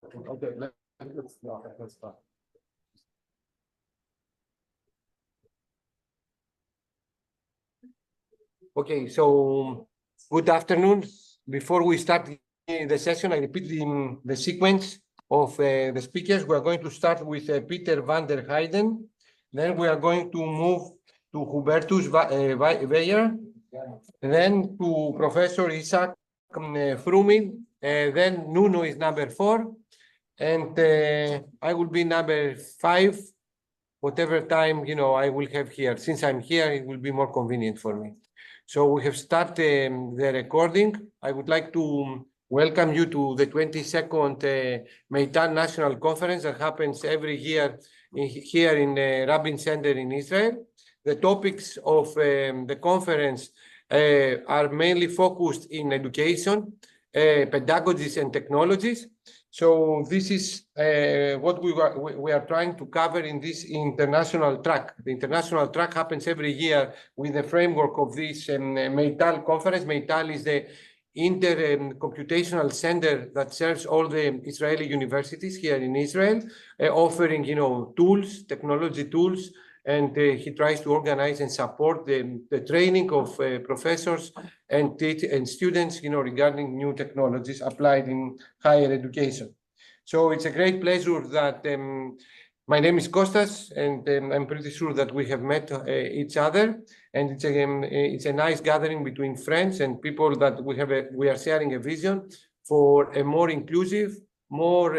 Okay, let's start. Okay, so good afternoon. Before we start the session, I repeat the sequence of the speakers. We are going to start with Peter van der Heijden. Then we are going to move to Hubertus Weyer. Then to Professor Isaac Frumin. Then Nuno is number 4. And I will be number 5, whatever time, I will have here. Since I'm here, it will be more convenient for me. So we have started the recording. I would like to welcome you to the 22nd MEITAL National Conference that happens every year here in Rabin Center in Israel. The topics of the conference are mainly focused in education, pedagogies, and technologies. So this is what we are trying to cover in this international track. The international track happens every year with the framework of this MEITAL conference. MEITAL is the Inter-Computational Center that serves all the Israeli universities here in Israel, offering, tools, technology tools, and he tries to organize and support the training of professors and students, regarding new technologies applied in higher education. So it's a great pleasure that my name is Kostas, and I'm pretty sure that we have met each other, and it's a nice gathering between friends and people that we are sharing a vision for a more inclusive, more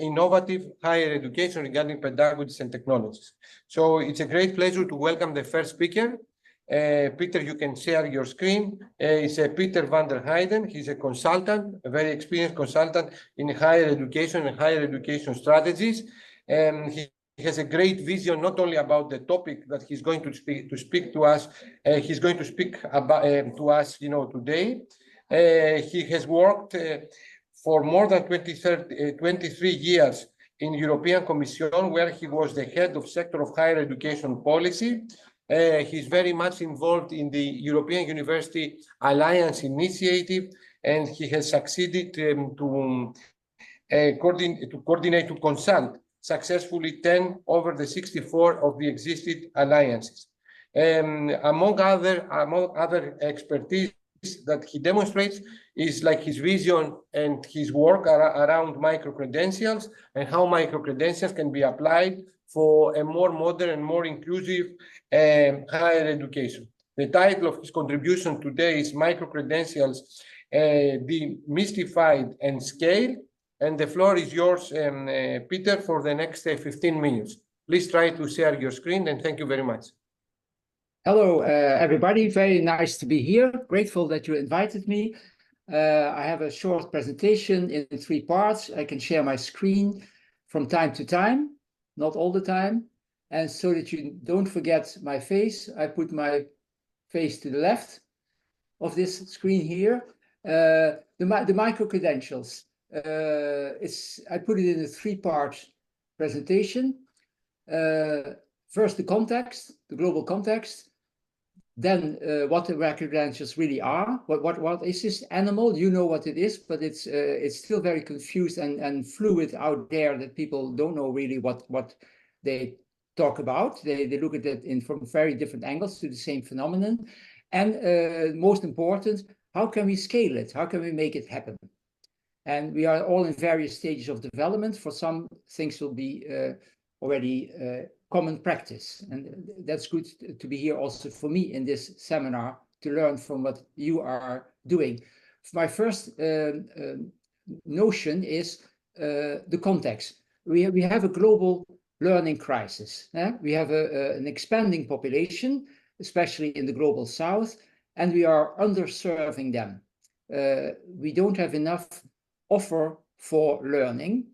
innovative higher education regarding pedagogies and technologies. So it's a great pleasure to welcome the first speaker. Peter, you can share your screen. It's Peter van der Heijden. He's a consultant, a very experienced consultant in higher education and higher education strategies. He has a great vision, not only about the topic that he's going to speak to us. He's going to speak about to us, today. He has worked for more than 23 years in European Commission, where he was the head of sector of higher education policy. He's very much involved in the European University Alliance initiative, and he has succeeded to coordinate, to consult successfully 10 over the 64 of the existing alliances. Among other expertise that he demonstrates is like his vision and his work around micro-credentials and how micro-credentials can be applied for a more modern and more inclusive higher education. The title of his contribution today is Micro-Credentials, Demystified and Scaled. And the floor is yours, Peter, for the next 15 minutes. Please try to share your screen, and thank you very much. Hello, everybody. Very nice to be here. Grateful that you invited me. I have a short presentation in 3 parts. I can share my screen from time to time, not all the time. And so that you don't forget my face, I put my face to the left of this screen here. The micro-credentials. I put it in a 3-part presentation. First, the context, the global context. Then what the micro-credentials really are. What is this animal? You know what it is, but it's still very confused and fluid out there, that people don't know really what they talk about. They look at it from very different angles to the same phenomenon. And most important, how can we scale it? How can we make it happen? And we are all in various stages of development. For some things will be already common practice. And that's good to be here also for me in this seminar, to learn from what you are doing. My first notion is the context. We have a global learning crisis. We have an expanding population, especially in the global south, and we are underserving them. We don't have enough offer for learning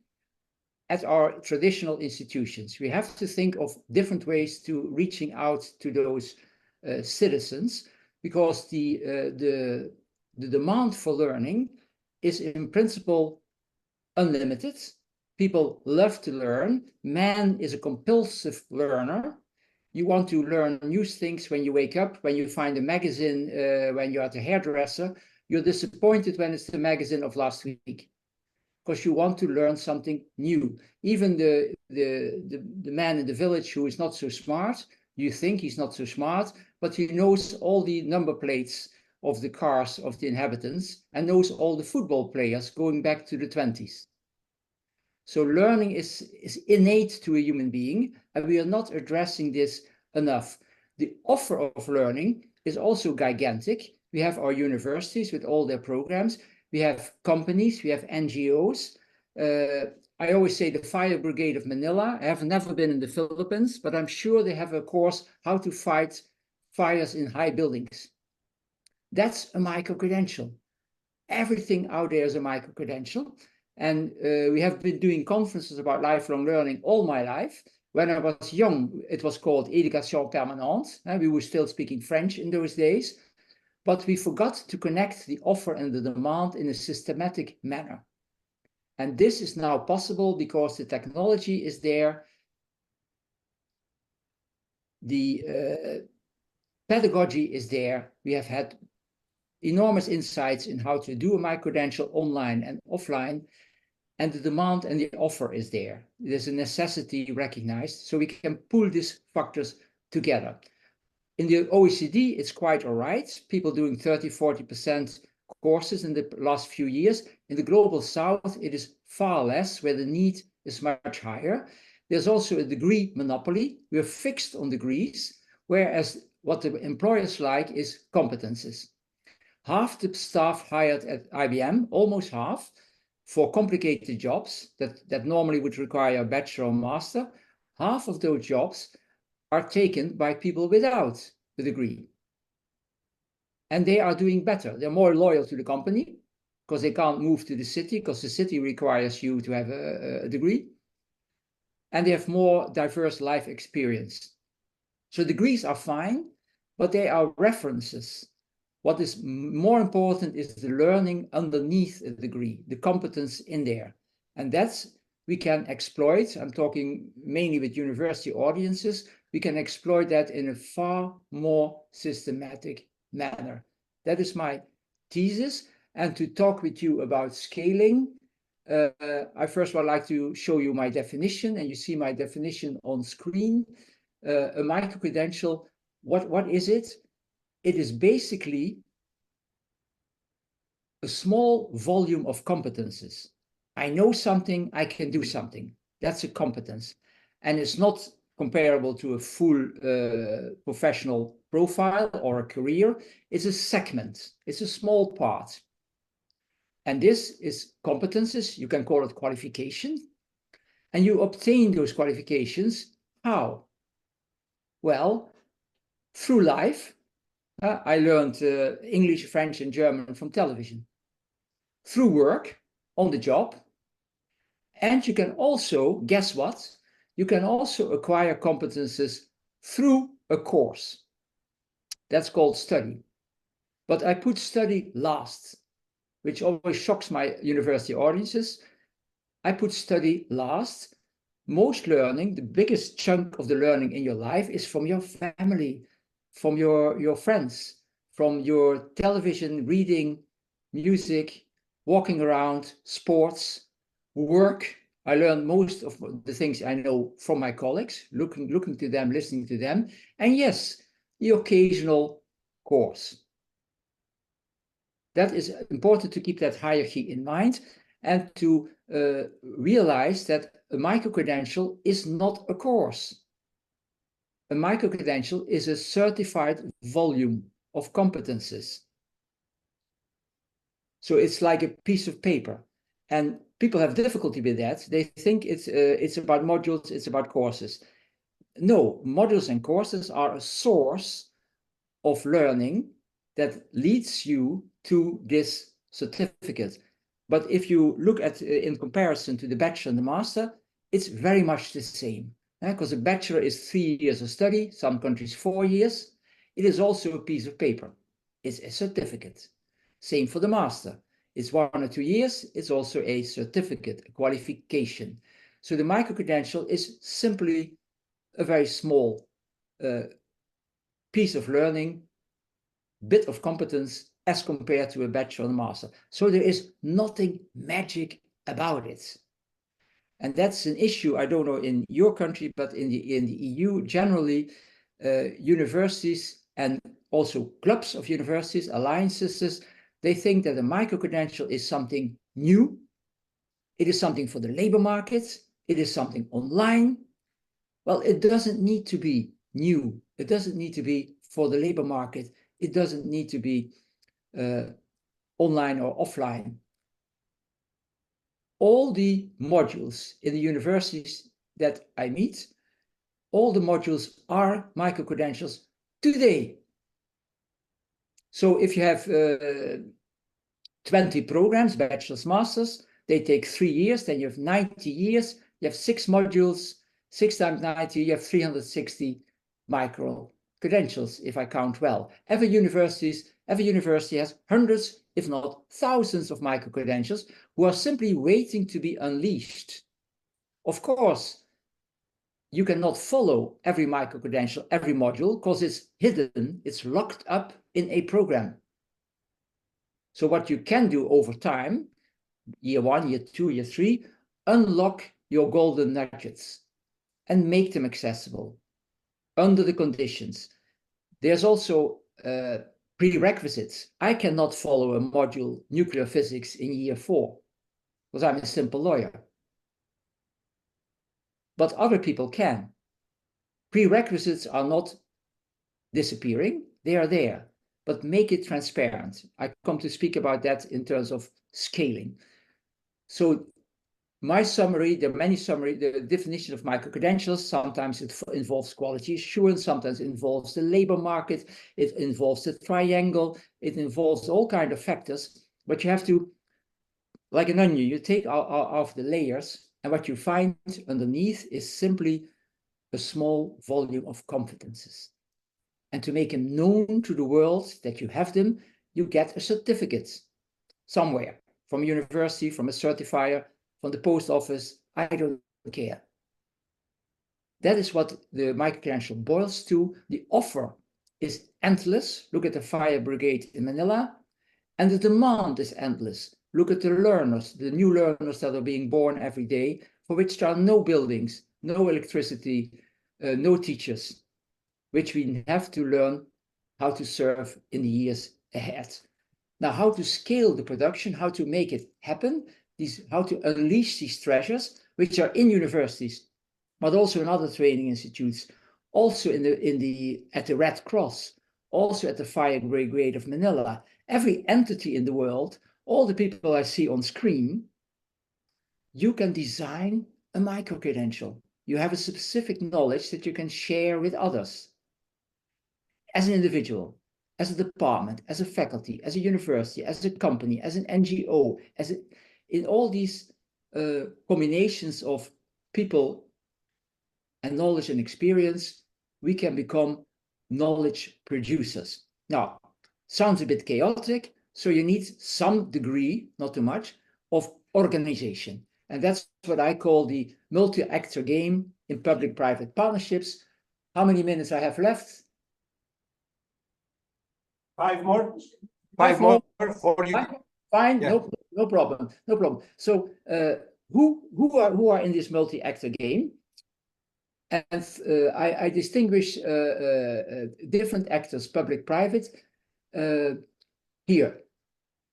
at our traditional institutions. We have to think of different ways to reaching out to those citizens, because the demand for learning is in principle unlimited. People love to learn. Man is a compulsive learner, You want to learn new things when you wake up, when you find a magazine, when you're at a hairdresser. You're disappointed when it's the magazine of last week, because you want to learn something new. Even the man in the village who is not so smart, you think he's not so smart, but he knows all the number plates of the cars of the inhabitants and knows all the football players going back to the 20s. So learning is innate to a human being, and we are not addressing this enough. The offer of learning is also gigantic. We have our universities with all their programs. We have companies, we have NGOs. I always say the Fire Brigade of Manila. I have never been in the Philippines, but I'm sure they have a course how to fight fires in high buildings. That's a micro-credential. Everything out there is a micro-credential. And we have been doing conferences about lifelong learning all my life. When I was young, it was called Éducation Permanente. We were still speaking French in those days. But we forgot to connect the offer and the demand in a systematic manner. And this is now possible because the technology is there. The pedagogy is there. We have had enormous insights in how to do a micro-credential online and offline, and the demand and the offer is there. There's a necessity recognized, so we can pull these factors together. In the OECD, it's quite all right. People doing 30–40% courses in the last few years. In the global south, it is far less, where the need is much higher. There's also a degree monopoly. We're fixed on degrees, whereas what the employers like is competences. Half the staff hired at IBM, almost half, for complicated jobs that normally would require a bachelor or master, half of those jobs are taken by people without the degree. And they are doing better. They're more loyal to the company because they can't move to the city because the city requires you to have a degree. And they have more diverse life experience. So degrees are fine, but they are references. What is more important is the learning underneath a degree, the competence in there. And that's, we can exploit, I'm talking mainly with university audiences, we can exploit that in a far more systematic manner. That is my thesis. And to talk with you about scaling, I first would like to show you my definition, and you see my definition on screen. A micro-credential, what is it? It is basically a small volume of competences. I know something, I can do something. That's a competence. And it's not comparable to a full professional profile or a career. It's a segment. It's a small part. And this is competences. You can call it qualification. And you obtain those qualifications. How? Well, through life. I learned English, French, and German from television. Through work, on the job. And you can also, guess what? You can also acquire competences through a course. That's called study. But I put study last, which always shocks my university audiences. I put study last. Most learning, the biggest chunk of the learning in your life is from your family, from your friends, from your television, reading, music, walking around, sports, work. I learned most of the things I know from my colleagues, looking to them, listening to them. And yes, the occasional course. That is important to keep that hierarchy in mind and to realize that a micro-credential is not a course. A micro-credential is a certified volume of competences. So it's like a piece of paper. And people have difficulty with that. They think it's about modules, it's about courses. No, modules and courses are a source of learning that leads you to this certificate. But if you look at in comparison to the bachelor and the master, it's very much the same. Because a bachelor is 3 years of study, some countries 4 years. It is also a piece of paper. It's a certificate. Same for the master. It's 1 or 2 years. It's also a certificate, a qualification. So the micro-credential is simply a very small piece of learning, bit of competence as compared to a bachelor and master. So there is nothing magic about it. And that's an issue, I don't know in your country, but in the EU generally, universities and also clubs of universities, alliances, they think that a micro-credential is something new. It is something for the labor market. It is something online. Well, it doesn't need to be new. It doesn't need to be for the labor market. It doesn't need to be online or offline. All the modules in the universities that I meet, all the modules are micro-credentials today. So if you have 20 programs, bachelor's, masters, they take 3 years, then you have 90 years, you have 6 modules, 6 times 90, you have 360 micro-credentials, if I count well. Every university has hundreds, if not thousands of micro-credentials who are simply waiting to be unleashed. Of course, you cannot follow every micro-credential, every module, because it's hidden, it's locked up in a program. So what you can do over time, year 1, year 2, year 3, unlock your golden nuggets and make them accessible under the conditions. There's also prerequisites. I cannot follow a module, nuclear physics, in year 4, because I'm a simple lawyer. But other people can. Prerequisites are not disappearing, they are there, but make it transparent. I come to speak about that in terms of scaling. So my summary, there are many summaries, the definition of micro-credentials, sometimes it involves quality assurance, sometimes it involves the labor market, it involves the triangle, it involves all kinds of factors, but you have to, like an onion, you take off the layers, and what you find underneath is simply a small volume of competences. And to make them known to the world that you have them, you get a certificate somewhere, from a university, from a certifier, from the post office, I don't care. That is what the micro-credential boils to. The offer is endless. Look at the fire brigade in Manila. And the demand is endless. Look at the learners, the new learners that are being born every day, for which there are no buildings, no electricity, no teachers, which we have to learn how to serve in the years ahead. Now, how to scale the production, how to make it happen, how to unleash these treasures, which are in universities, but also in other training institutes, also at the Red Cross, also at the Fire Brigade of Manila. Every entity in the world, all the people I see on screen, you can design a micro-credential. You have a specific knowledge that you can share with others. As an individual, as a department, as a faculty, as a university, as a company, as an NGO, in all these combinations of people and knowledge and experience, we can become knowledge producers. Now, sounds a bit chaotic, so you need some degree, not too much, of organization. And that's what I call the multi-actor game in public-private partnerships. How many minutes I have left? 5 more. 5 more for you. Fine, Yeah. no problem, no problem. So who are in this multi-actor game? And I distinguish different actors, public-private. Here,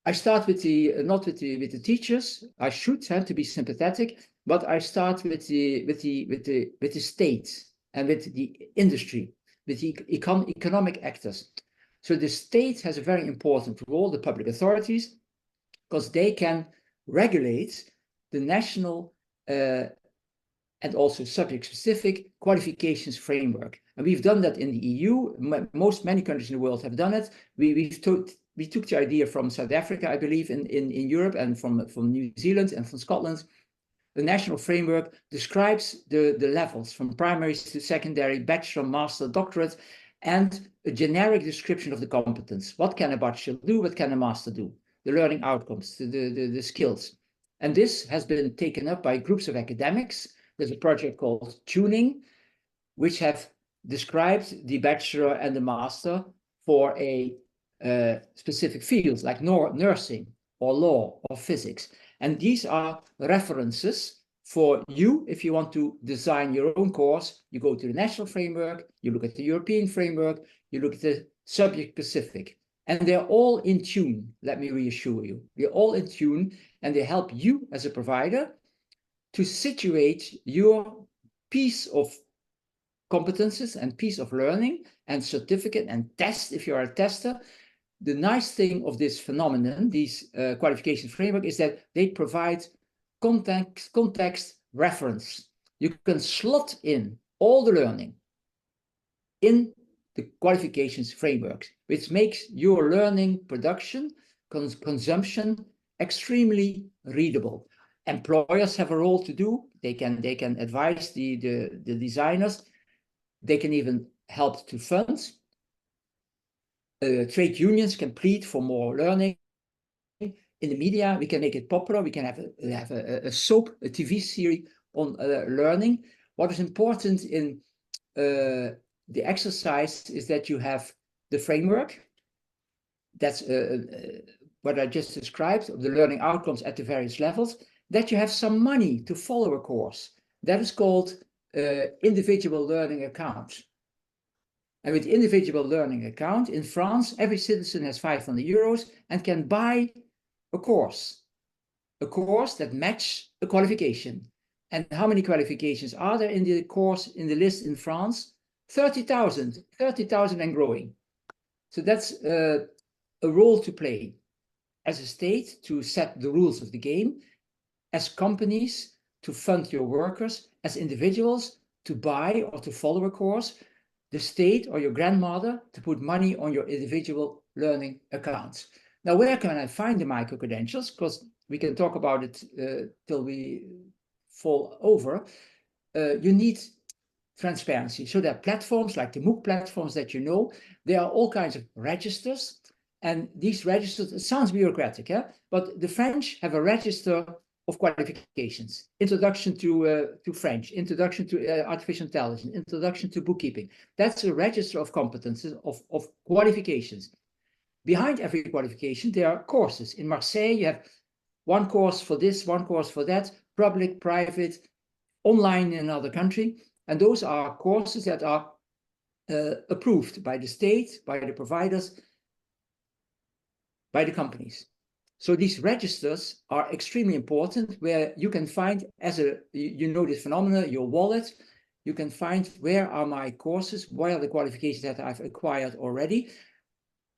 I start with not with the teachers. I should have to be sympathetic, but I start with the state and with the industry, with the economic actors. So the state has a very important role, the public authorities, because they can regulate the national and also subject-specific qualifications framework. And we've done that in the EU. Many countries in the world have done it. We took the idea from South Africa, I believe, in Europe, and from New Zealand and from Scotland. The national framework describes the levels from primary to secondary, bachelor, master, doctorate, and a generic description of the competence. What can a bachelor do? What can a master do? The learning outcomes, the skills. And this has been taken up by groups of academics. There's a project called Tuning, which have described the bachelor and the master for a specific field, like nursing or law or physics. And these are references for you. If you want to design your own course, you go to the national framework, you look at the European framework, you look at the subject-specific. And they're all in tune, let me reassure you. They're all in tune, and they help you as a provider to situate your piece of competences and piece of learning and certificate and test if you're a tester. The nice thing of this phenomenon, these qualification framework, is that they provide context reference. You can slot in all the learning in the qualifications framework, which makes your learning production, consumption extremely readable. Employers have a role to do. They can advise the designers. They can even help to fund. Trade unions can plead for more learning. In the media, we can make it popular. We can have a soap, a TV series on learning. What is important in the exercise is that you have the framework. That's what I just described, the learning outcomes at the various levels, that you have some money to follow a course. That is called individual learning account. And with individual learning account, in France, every citizen has 500 euros and can buy a course that matches a qualification. And how many qualifications are there in the course, in the list in France? 30,000 and growing. So that's a role to play as a state to set the rules of the game, as companies to fund your workers, as individuals to buy or to follow a course, the state or your grandmother to put money on your individual learning accounts. Now, where can I find the micro-credentials? Because we can talk about it till we fall over. You need transparency. So there are platforms like the MOOC platforms that you know. There are all kinds of registers. And these registers, it sounds bureaucratic, but the French have a register of qualifications, introduction to French, introduction to artificial intelligence, introduction to bookkeeping. That's a register of competences, of qualifications. Behind every qualification, there are courses. In Marseille, you have one course for this, one course for that, public, private, online in another country. And those are courses that are approved by the state, by the providers, by the companies. So these registers are extremely important, where you can find, as you know this phenomenon, your wallet, you can find where are my courses, what are the qualifications that I've acquired already,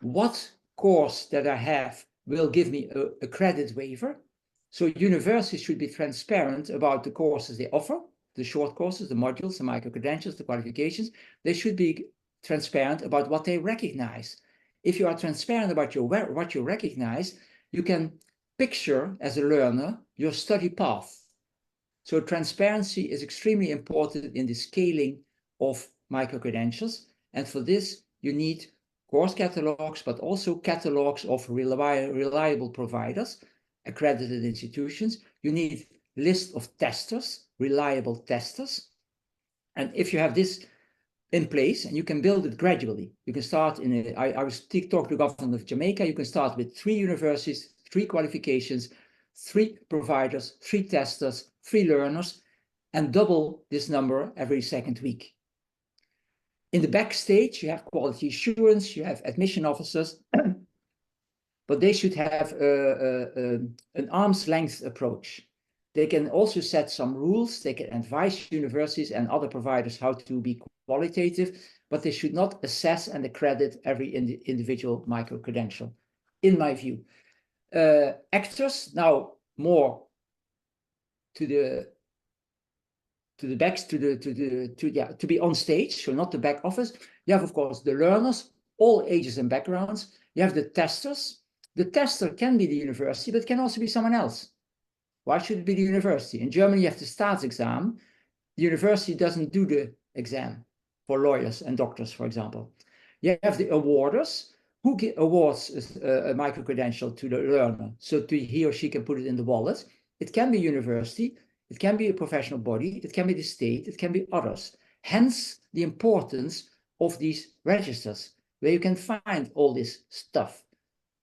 what course that I have will give me a credit waiver. So universities should be transparent about the courses they offer, the short courses, the modules, the micro-credentials, the qualifications. They should be transparent about what they recognize. If you are transparent about what you recognize, you can picture as a learner your study path. So transparency is extremely important in the scaling of micro-credentials. And for this, you need course catalogs, but also catalogs of reliable providers, accredited institutions. You need list of testers, reliable testers. And if you have this in place, and you can build it gradually. You can start I was talking to the government of Jamaica. You can start with 3 universities, 3 qualifications, 3 providers, 3 testers, 3 learners, and double this number every 2nd week. In the backstage, you have quality assurance, you have admission officers, but they should have an arm's length approach. They can also set some rules. They can advise universities and other providers how to be qualitative, but they should not assess and accredit every individual micro-credential, in my view. Actors, now more to be on stage, so not the back office. You have, of course, the learners, all ages and backgrounds. You have the testers. The tester can be the university, but can also be someone else. Why should it be the university? In Germany, you have the Staatsexamen. The university doesn't do the exam for lawyers and doctors, for example. You have the awarders. Who awards a micro-credential to the learner so he or she can put it in the wallet? It can be university. It can be a professional body. It can be the state. It can be others. Hence the importance of these registers, where you can find all this stuff.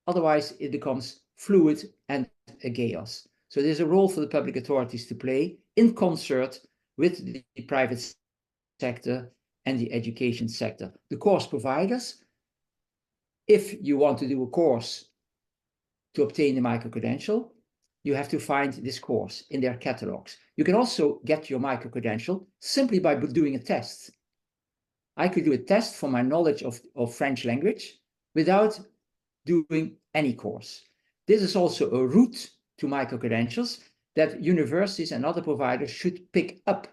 Otherwise, it becomes fluid and a chaos. So there's a role for the public authorities to play in concert with the private sector and the education sector. The course providers, if you want to do a course to obtain the micro-credential, you have to find this course in their catalogs. You can also get your micro-credential simply by doing a test. I could do a test for my knowledge of French language without doing any course. This is also a route to micro-credentials that universities and other providers should pick up.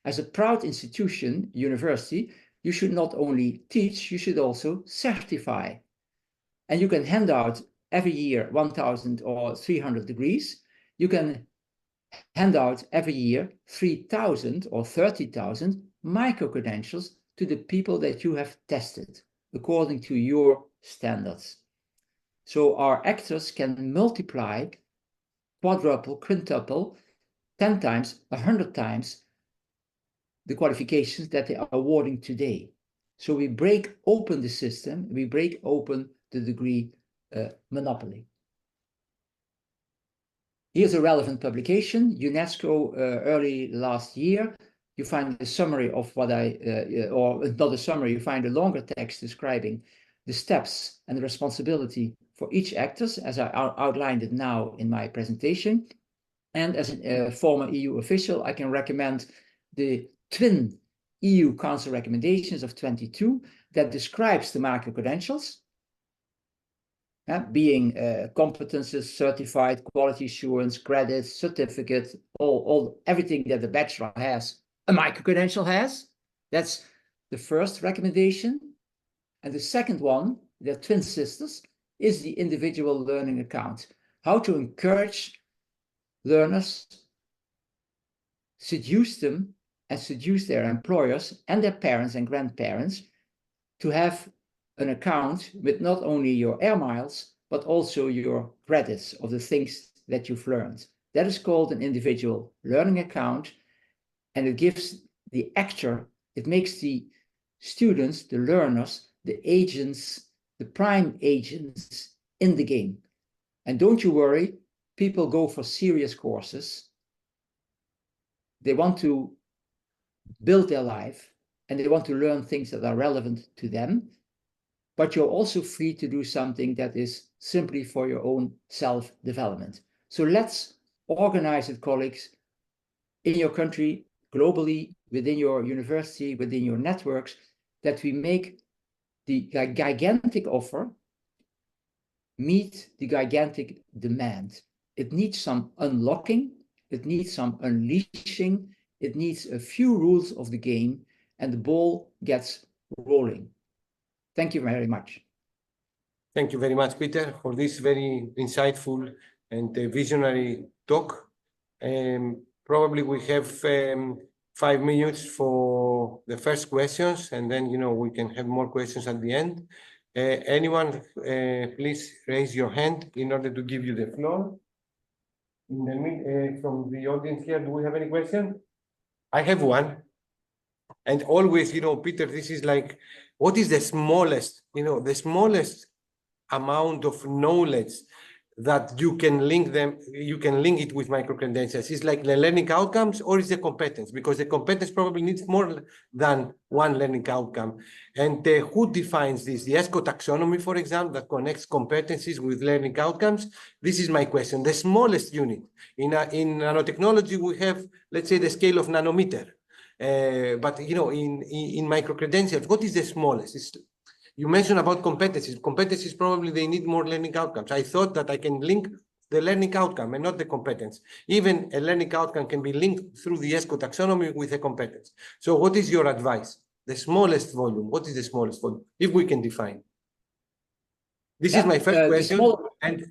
As a proud institution, university, you should not only teach, you should also certify. And you can hand out every year 1,000 or 300 degrees. You can hand out every year 3,000 or 30,000 micro-credentials to the people that you have tested according to your standards. So our actors can multiply, quadruple, quintuple, 10 times, 100 times the qualifications that they are awarding today. So we break open the system, we break open the degree monopoly. Here's a relevant publication, UNESCO early last year. You find a summary of what or not a summary, you find a longer text describing the steps and the responsibility for each actor, as I outlined it now in my presentation. And as a former EU official, I can recommend the twin EU Council recommendations of 22 that describes the micro-credentials, being competences, certified, quality assurance, credits, certificate, everything that the bachelor has, a micro-credential has. That's the first recommendation. And the second one, they're twin sisters, is the individual learning account. How to encourage learners, seduce them, and seduce their employers and their parents and grandparents to have an account with not only your air miles, but also your credits of the things that you've learned. That is called an individual learning account, and it gives the actor, it makes the students, the learners, the agents, the prime agents in the game. And don't you worry, people go for serious courses. They want to build their life and they want to learn things that are relevant to them. But you're also free to do something that is simply for your own self-development. So let's organize it, colleagues, in your country, globally, within your university, within your networks, that we make the gigantic offer meet the gigantic demand. It needs some unlocking, it needs some unleashing, it needs a few rules of the game, and the ball gets rolling. Thank you very much. Thank you very much, Peter, for this very insightful and visionary talk. Probably we have 5 minutes for the first questions, and then we can have more questions at the end. Anyone, please raise your hand in order to give you the floor. From the audience here, do we have any question? I have one. And always, Peter, this is like, what is the smallest, the smallest amount of knowledge that you can link it with micro-credentials? Is like the learning outcomes, or is the competence? Because the competence probably needs more than one learning outcome. And who defines this? The ESCO taxonomy, for example, that connects competencies with learning outcomes. This is my question. The smallest unit. In nanotechnology, we have, let's say, the scale of nanometer. But in micro-credentials, what is the smallest? You mentioned about competencies. Competencies probably they need more learning outcomes. I thought that I can link the learning outcome and not the competence. Even a learning outcome can be linked through the ESCO taxonomy with a competence. So what is your advice? The smallest volume. What is the smallest volume, if we can define? This is my first question. And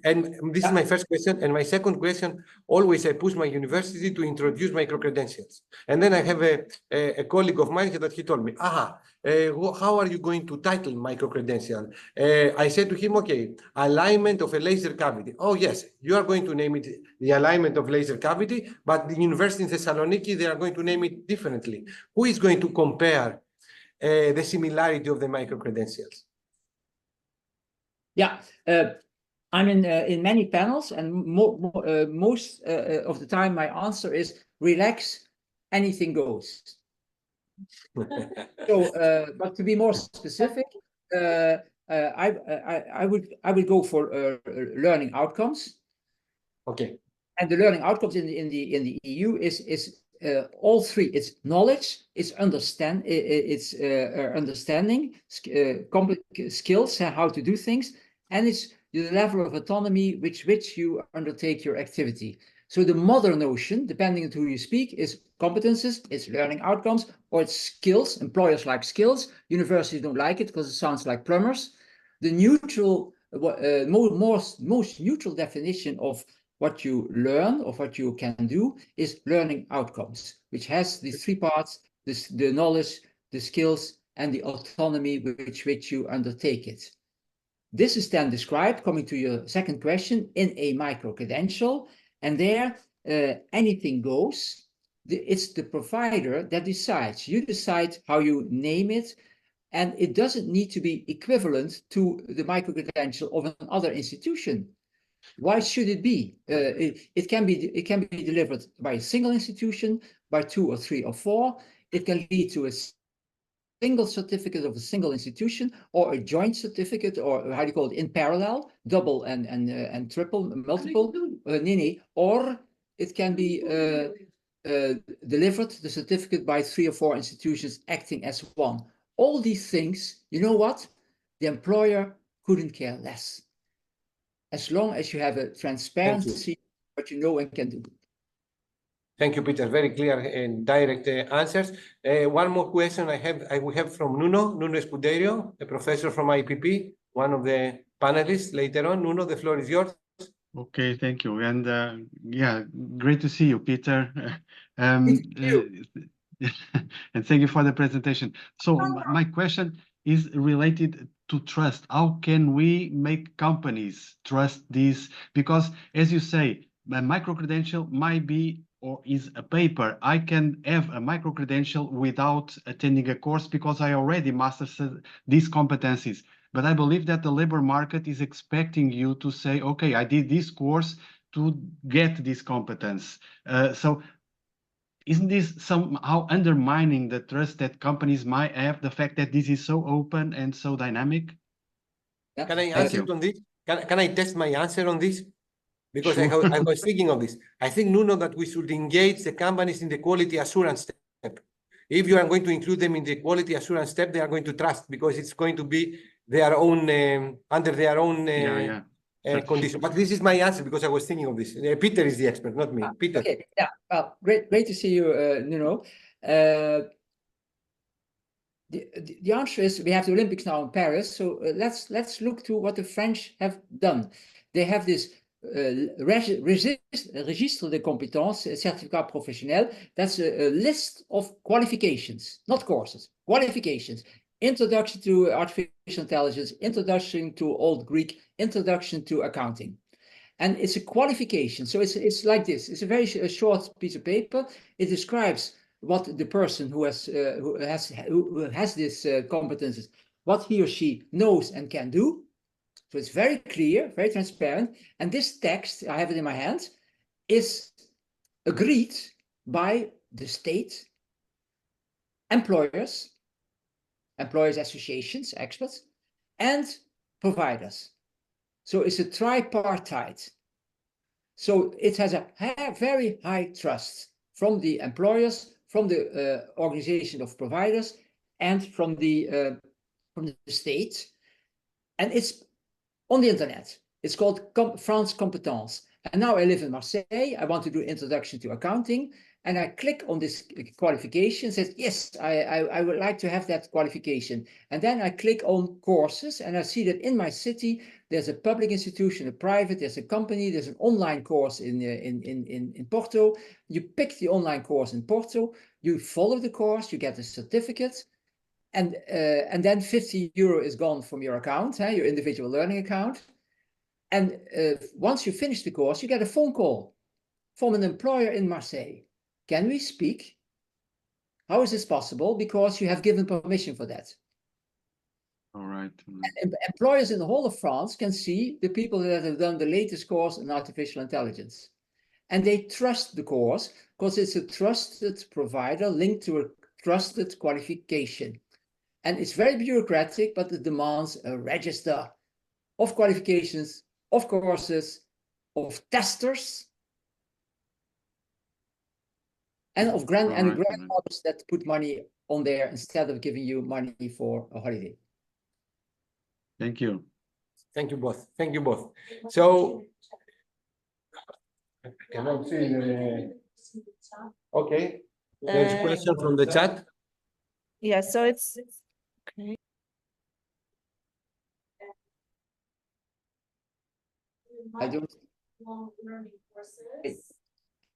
this is my first question. And my second question, always I push my university to introduce micro-credentials. And then I have a colleague of mine that he told me, how are you going to title micro-credential? I said to him, okay, alignment of a laser cavity. Oh, yes, you are going to name it the alignment of laser cavity, but the university in Thessaloniki, they are going to name it differently. Who is going to compare the similarity of the micro-credentials? Yeah, I'm in many panels, and most of the time my answer is relax, anything goes. So, but to be more specific, I would go for learning outcomes. Okay. And the learning outcomes in the EU is all three. It's knowledge, it's understanding, skills, how to do things, and it's the level of autonomy which you undertake your activity. So the modern notion, depending on who you speak, is competences, it's learning outcomes, or it's skills. Employers like skills. Universities don't like it because it sounds like plumbers. The neutral, most neutral definition of what you learn or what you can do is learning outcomes, which has the three parts: the knowledge, the skills, and the autonomy with which you undertake it. This is then described, coming to your second question, in a micro-credential, and there anything goes. It's the provider that decides. You decide how you name it, and it doesn't need to be equivalent to the micro-credential of another institution. Why should it be? It can be delivered by a single institution, by 2 or 3 or 4. It can lead to a single certificate of a single institution, or a joint certificate, or how do you call it, in parallel, double and triple, multiple, or it can be delivered, the certificate, by 3 or 4 institutions acting as one. All these things, you know what? The employer couldn't care less, as long as you have a transparency what you know and can do. Thank you, Peter. Very clear and direct answers. One more question I will have from Nuno Escudeiro, a professor from IPP, one of the panelists later on. Nuno, the floor is yours. Okay, thank you. And yeah, great to see you, Peter. Thank you. And thank you for the presentation. So my question is related to trust. How can we make companies trust this? Because as you say, a micro-credential might be or is a paper. I can have a micro-credential without attending a course because I already mastered these competencies. But I believe that the labor market is expecting you to say, okay, I did this course to get this competence. So isn't this somehow undermining the trust that companies might have, the fact that this is so open and so dynamic? Yeah. Can I answer on this? Can I test my answer on this? Because sure. I was thinking of this. I think, Nuno, that we should engage the companies in the quality assurance step. If you are going to include them in the quality assurance step, they are going to trust, because it's going to be their own, under their own condition. But this is my answer because I was thinking of this. Peter is the expert, not me. Peter. Okay, yeah, well, great to see you, Nuno. The answer is, we have the Olympics now in Paris, so let's look to what the French have done. They have this registre de compétences, certificat professionnel. That's a list of qualifications, not courses, qualifications. Introduction to artificial intelligence, introduction to Old Greek, introduction to accounting. And it's a qualification. So it's like this. It's a very short piece of paper. It describes what the person who has this competences, what he or she knows and can do. So it's very clear, very transparent. And this text, I have it in my hand, is agreed by the state, employers associations, experts, and providers. So it's a tripartite. So it has a very high trust from the employers, from the organization of providers, and from the state. And it's on the internet. It's called France Compétences. And now I live in Marseille. I want to do introduction to accounting. and I click on this qualification, says, yes, I would like to have that qualification. And then I click on courses, and I see that in my city, there's a public institution, a private, there's a company, there's an online course in Porto. You pick the online course in Porto, you follow the course, you get a certificate, and then €50 is gone from your account, your individual learning account. And once you finish the course, you get a phone call from an employer in Marseille. Can we speak? How is this possible? Because you have given permission for that. All right. And employers in the whole of France can see the people that have done the latest course in artificial intelligence. And they trust the course because it's a trusted provider linked to a trusted qualification. And it's very bureaucratic, but it demands a register of qualifications, of courses, of testers, and of grandfathers that put money on there instead of giving you money for a holiday. Thank you. Thank you both. Thank you both. So, can I see the... Okay, there's a question from the chat. Yeah, so it's okay. I don't.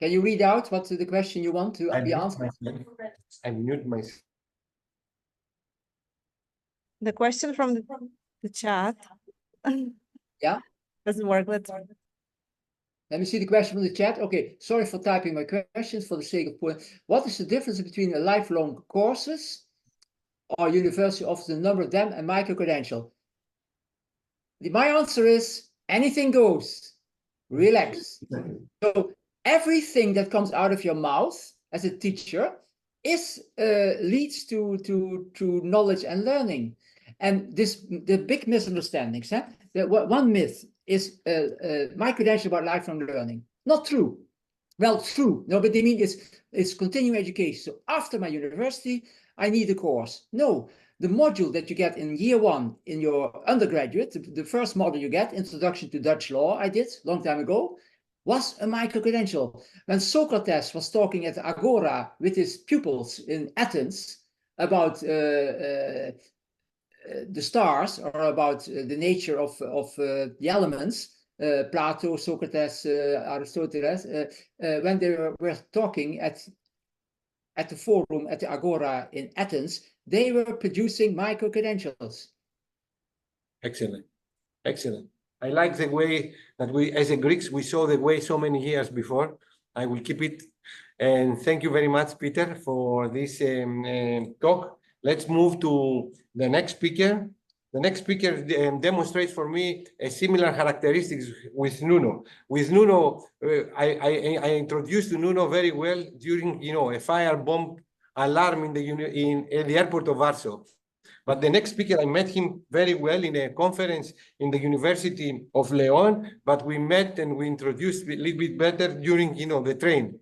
Can you read out what the question you want to be answered? I mute myself. The question from the chat. Yeah. Doesn't work. Let me see the question from the chat. Okay, sorry for typing my questions for the sake of point. What is the difference between a lifelong courses or university offers a number of them and micro-credential? My answer is anything goes. Relax. So everything that comes out of your mouth as a teacher leads to knowledge and learning. And the big misunderstandings. One myth is my credential about lifelong learning. Not true. Well, true. No, but they mean it's continuing education. So after my university, I need a course. No, the module that you get in year 1 in your undergraduate, the first module you get, Introduction to Dutch Law, I did a long time ago, was a micro-credential. When Socrates was talking at Agora with his pupils in Athens about the stars or about the nature of the elements, Plato, Socrates, Aristoteles, when they were talking at the forum, at the Agora in Athens, they were producing micro-credentials. Excellent. Excellent. I like the way that we, as a Greeks, we saw the way so many years before. I will keep it. And thank you very much, Peter, for this talk. Let's move to the next speaker. The next speaker demonstrates for me a similar characteristics with Nuno. With Nuno, I introduced to Nuno very well during, a fire bomb alarm in the airport of Warsaw. But the next speaker, I met him very well in a conference in the University of León, but we met and we introduced a little bit better during, the train,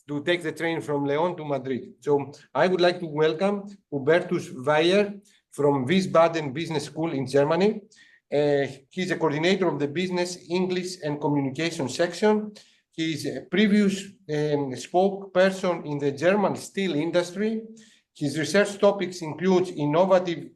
to take the train from León to Madrid. So I would like to welcome Hubertus Weyer from Wiesbaden Business School in Germany. He's a coordinator of the Business, English and Communication section. He's a previous spokesperson in the German steel industry. His research topics include innovative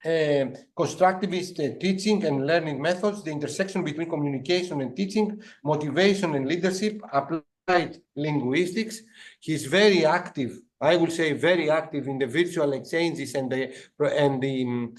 constructivist teaching and learning methods, the intersection between communication and teaching, motivation and leadership, applied linguistics. He's very active, I will say very active in the virtual exchanges and the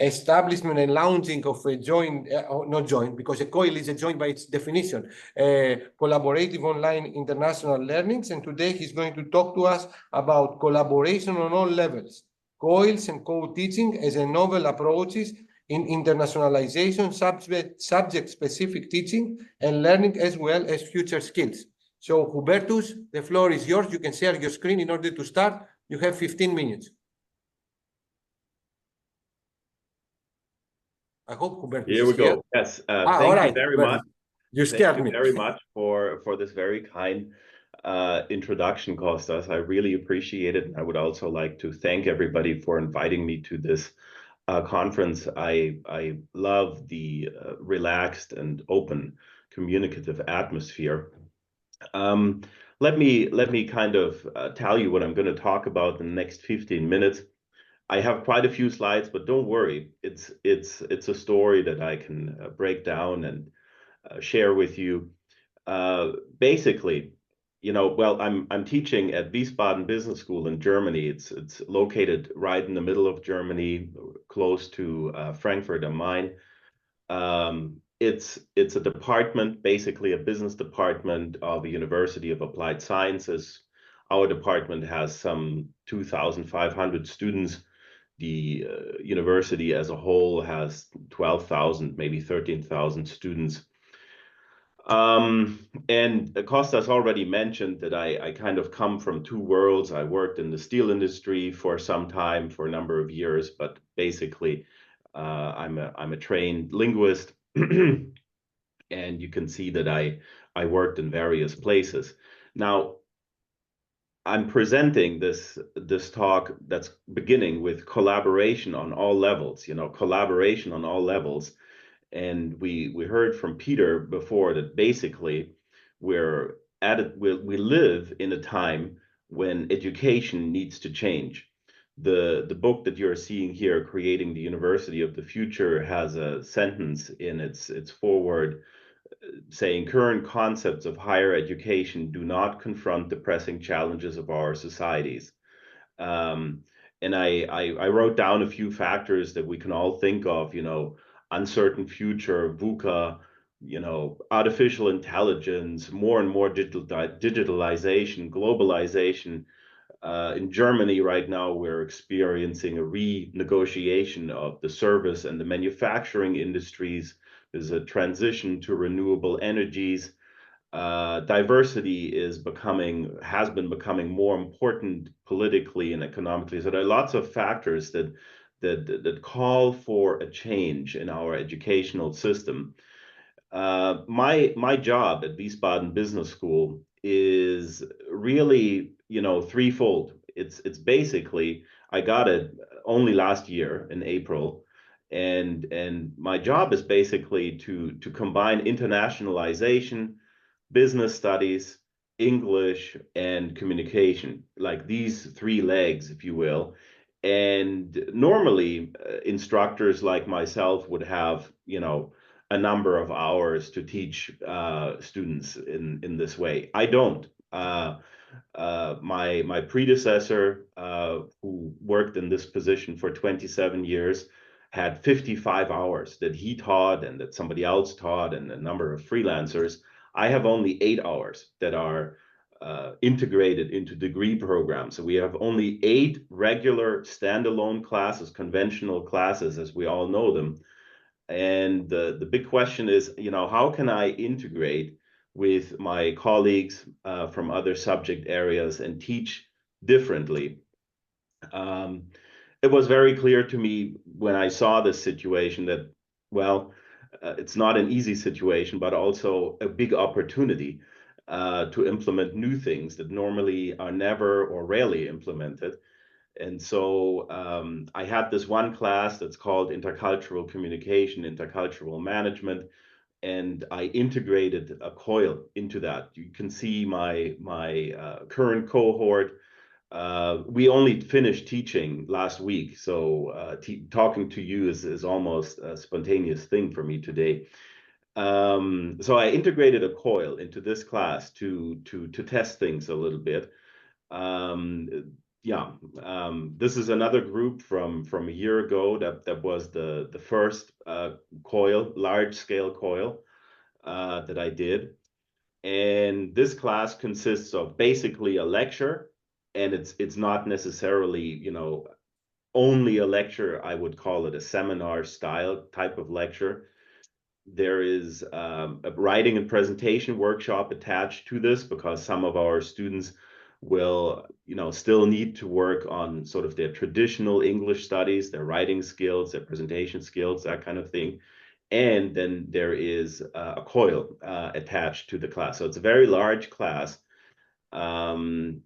establishment and launching of a joint, not joint, because a COIL is a joint by its definition, collaborative online international learnings. And today he's going to talk to us about collaboration on all levels, COILs and co-teaching as a novel approaches in internationalization, subject-specific teaching and learning, as well as future skills. So Hubertus, the floor is yours. You can share your screen in order to start. You have 15 minutes. I hope Hubertus Here we go. here. Yes. Thank you very much. You scared me. Thank you very much for this very kind introduction, Kostas. I really appreciate it. And I would also like to thank everybody for inviting me to this conference. I love the relaxed and open communicative atmosphere. let me kind of tell you what I'm going to talk about in the next 15 minutes. I have quite a few slides, but don't worry, it's a story that I can break down and share with you. Basically, well, I'm teaching at Wiesbaden Business School in Germany. It's located right in the middle of Germany, close to Frankfurt am Main. It's a department, basically a business department of the University of Applied Sciences. Our department has some 2,500 students. The university as a whole has 12,000, maybe 13,000 students. And Kostas already mentioned that I kind of come from two worlds. I worked in the steel industry for some time, for a number of years, but basically I'm a trained linguist. And you can see that I worked in various places. Now, I'm presenting this talk that's beginning with collaboration on all levels, collaboration on all levels. And we heard from Peter before that basically we live in a time when education needs to change. The book that you're seeing here, Creating the University of the Future, has a sentence in its foreword saying current concepts of higher education do not confront the pressing challenges of our societies. And I wrote down a few factors that we can all think of, uncertain future, VUCA, artificial intelligence, more and more digitalization, globalization. In Germany right now, we're experiencing a renegotiation of the service and the manufacturing industries. There's a transition to renewable energies. Diversity has been becoming more important politically and economically. So there are lots of factors that call for a change in our educational system. My job at Wiesbaden Business School is really, threefold. It's basically, I got it only last year in April. And my job is basically to combine internationalization, business studies, English, and communication, like these three legs, if you will. And normally, instructors like myself would have, a number of hours to teach students in this way. I don't. My predecessor, who worked in this position for 27 years, had 55 hours that he taught and that somebody else taught, and a number of freelancers. I have only 8 hours that are integrated into degree programs. So we have only 8 regular standalone classes, conventional classes, as we all know them. And the big question is, how can I integrate with my colleagues from other subject areas and teach differently? It was very clear to me when I saw this situation that, well, it's not an easy situation, but also a big opportunity to implement new things that normally are never or rarely implemented. And so I had this one class that's called Intercultural Communication, Intercultural Management, and I integrated a COIL into that. You can see my current cohort. We only finished teaching last week, so talking to you is almost a spontaneous thing for me today. So I integrated a COIL into this class to test things a little bit. This is another group from a year ago that was the first COIL, large scale COIL that I did. And this class consists of basically a lecture, and it's not necessarily, only a lecture. I would call it a seminar style type of lecture. There is a writing and presentation workshop attached to this, because some of our students will, still need to work on sort of their traditional English studies, their writing skills, their presentation skills, that kind of thing. And then there is a COIL attached to the class. So it's a very large class. And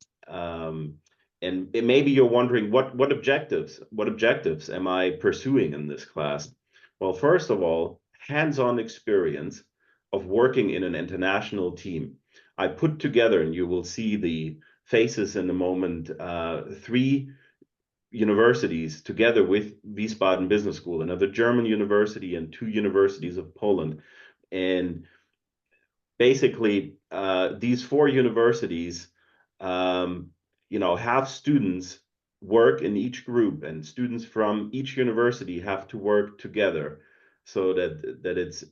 maybe you're wondering, what objectives am I pursuing in this class? Well, first of all, hands-on experience of working in an international team. I put together, and you will see the faces in a moment, 3 universities together with Wiesbaden Business School, another German university, and 2 universities of Poland. And basically, these 4 universities, have students work in each group, and students from each university have to work together, so that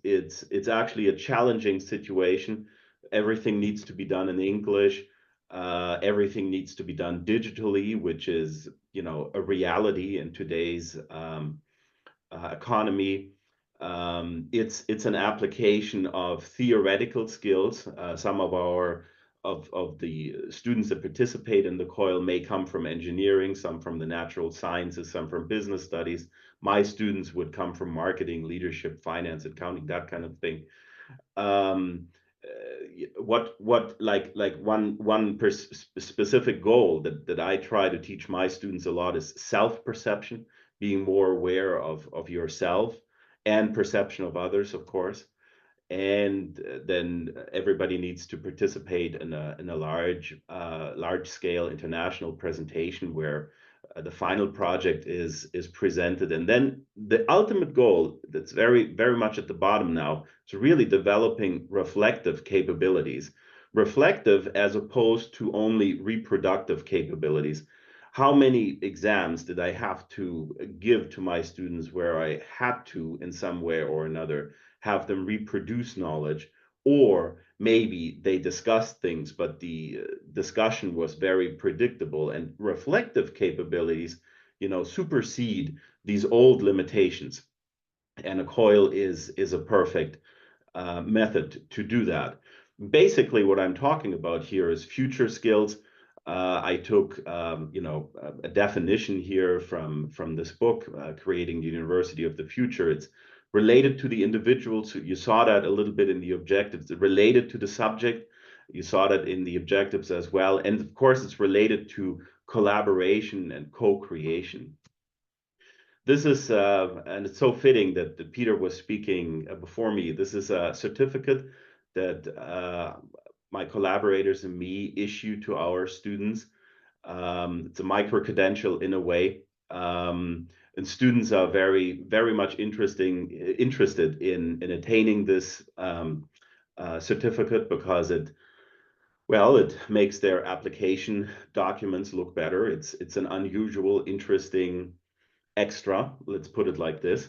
it's actually a challenging situation. Everything needs to be done in English. Everything needs to be done digitally, which is, a reality in today's economy. It's an application of theoretical skills. Some of the students that participate in the COIL may come from engineering, some from the natural sciences, some from business studies. My students would come from marketing, leadership, finance, accounting, that kind of thing. One specific goal that I try to teach my students a lot is self-perception, being more aware of yourself and perception of others, of course. And then everybody needs to participate in a large scale international presentation where the final project is presented. And then the ultimate goal, that's very, very much at the bottom now, is really developing reflective capabilities. Reflective as opposed to only reproductive capabilities. How many exams did I have to give to my students where I had to, in some way or another, have them reproduce knowledge, or maybe they discussed things, but the discussion was very predictable, and reflective capabilities, supersede these old limitations. And a COIL is a perfect method to do that. Basically, what I'm talking about here is future skills. I took, a definition here from this book, Creating the University of the Future. It's related to the individuals. You saw that a little bit in the objectives. It's related to the subject. You saw that in the objectives as well. And of course, it's related to collaboration and co-creation. This is, and it's so fitting that Peter was speaking before me. This is a certificate that my collaborators and me issue to our students. It's a micro-credential in a way. And students are very, very much interested in attaining this certificate, because it makes their application documents look better. It's an unusual, interesting extra, let's put it like this.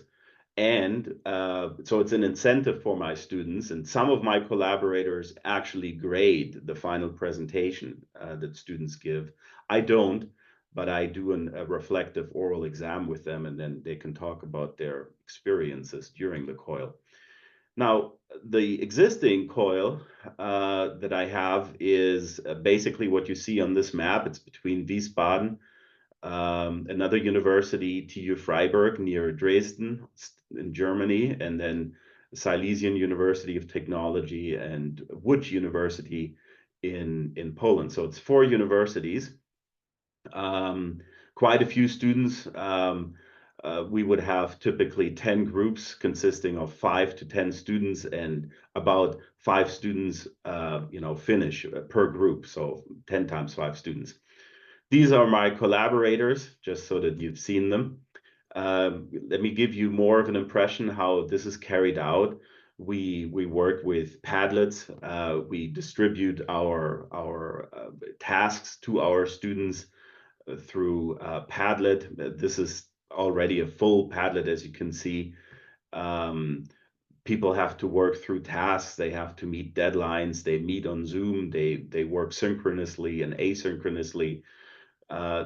And so it's an incentive for my students, and some of my collaborators actually grade the final presentation that students give. I don't, but I do a reflective oral exam with them, and then they can talk about their experiences during the COIL. Now, the existing COIL that I have is basically what you see on this map. It's between Wiesbaden, another university, TU Freiburg, near Dresden in Germany, and then Silesian University of Technology and Łódź University in Poland. So it's 4 universities, quite a few students. We would have typically 10 groups consisting of 5 to 10 students, and about 5 students, finish per group. So 10 times 5 students. These are my collaborators, just so that you've seen them. Let me give you more of an impression how this is carried out. We work with Padlets. We distribute our tasks to our students through Padlet. This is already a full Padlet, as you can see. People have to work through tasks. They have to meet deadlines. They meet on Zoom. They work synchronously and asynchronously.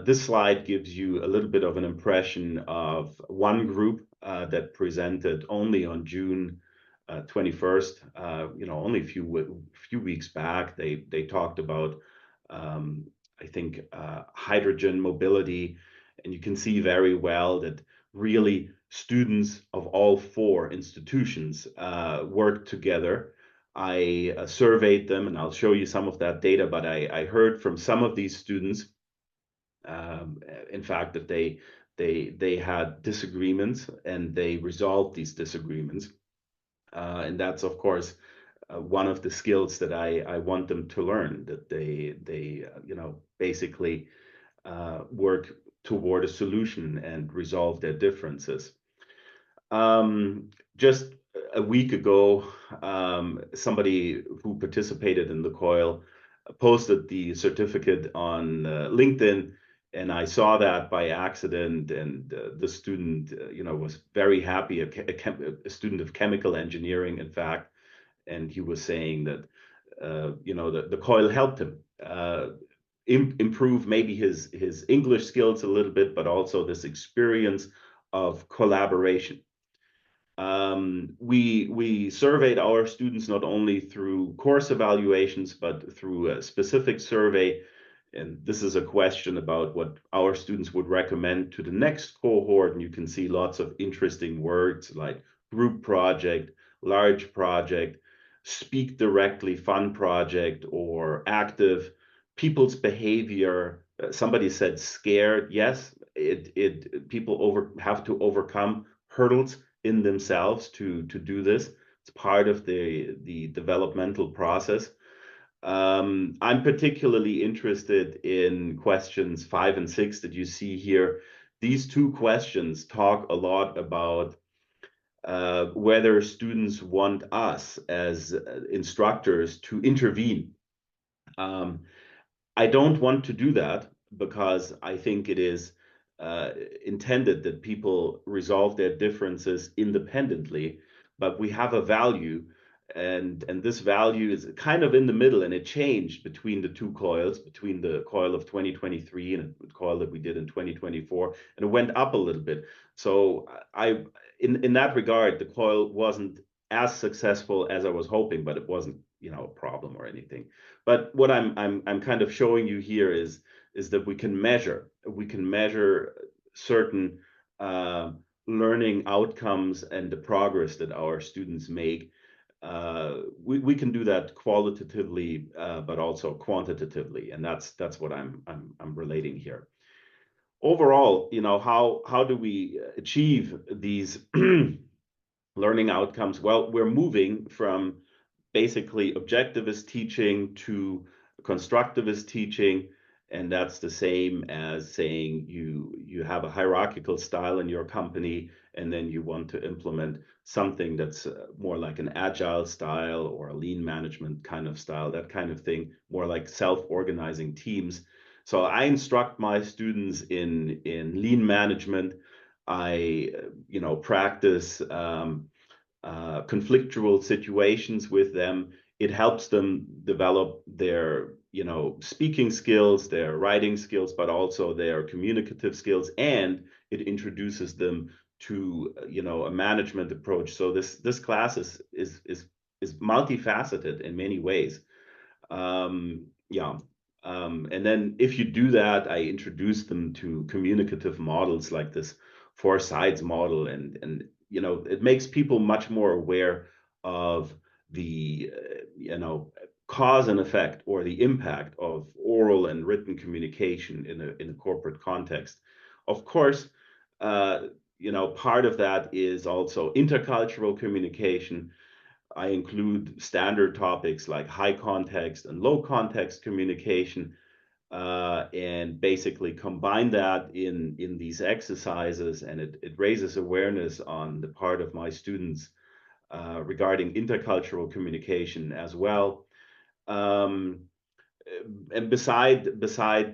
This slide gives you a little bit of an impression of one group that presented only on June 21st. Only a few weeks back. They talked about, I think, hydrogen mobility, and you can see very well that really students of all 4 institutions worked together. I surveyed them, and I'll show you some of that data, but I heard from some of these students, in fact, that they had disagreements, and they resolved these disagreements. And that's, of course, one of the skills that I want them to learn, that they basically work toward a solution and resolve their differences. Just a week ago, somebody who participated in the COIL posted the certificate on LinkedIn, and I saw that by accident, and the student was very happy, a student of chemical engineering, in fact, and he was saying that the COIL helped him improve maybe his English skills a little bit, but also this experience of collaboration. We surveyed our students not only through course evaluations, but through a specific survey. And this is a question about what our students would recommend to the next cohort. And you can see lots of interesting words like group project, large project, speak directly, fun project, or active, people's behavior. Somebody said scared. Yes, people have to overcome hurdles in themselves to do this. It's part of the developmental process. I'm particularly interested in questions 5 and 6 that you see here. These two questions talk a lot about whether students want us as instructors to intervene. I don't want to do that because I think it is intended that people resolve their differences independently, but we have a value, and this value is kind of in the middle, and it changed between the two COILs, between the COIL of 2023 and the COIL that we did in 2024, and it went up a little bit. So in that regard, the COIL wasn't as successful as I was hoping, but it wasn't a problem or anything. But what I'm kind of showing you here is that we can measure certain learning outcomes and the progress that our students make. We can do that qualitatively, but also quantitatively, and that's what I'm relating here. Overall, how do we achieve these learning outcomes? Well, we're moving from basically objectivist teaching to constructivist teaching, and that's the same as saying you have a hierarchical style in your company, and then you want to implement something that's more like an agile style or a lean management kind of style, that kind of thing, more like self-organizing teams. So I instruct my students in lean management. I practice conflictual situations with them. It helps them develop their speaking skills, their writing skills, but also their communicative skills, and it introduces them to a management approach. So this class is multifaceted in many ways. And then if you do that, I introduce them to communicative models like this 4 sides model, and it makes people much more aware of the cause and effect, or the impact of oral and written communication in a corporate context. Of course, part of that is also intercultural communication. I include standard topics like high context and low context communication, and basically combine that in these exercises, and it raises awareness on the part of my students regarding intercultural communication as well. And beside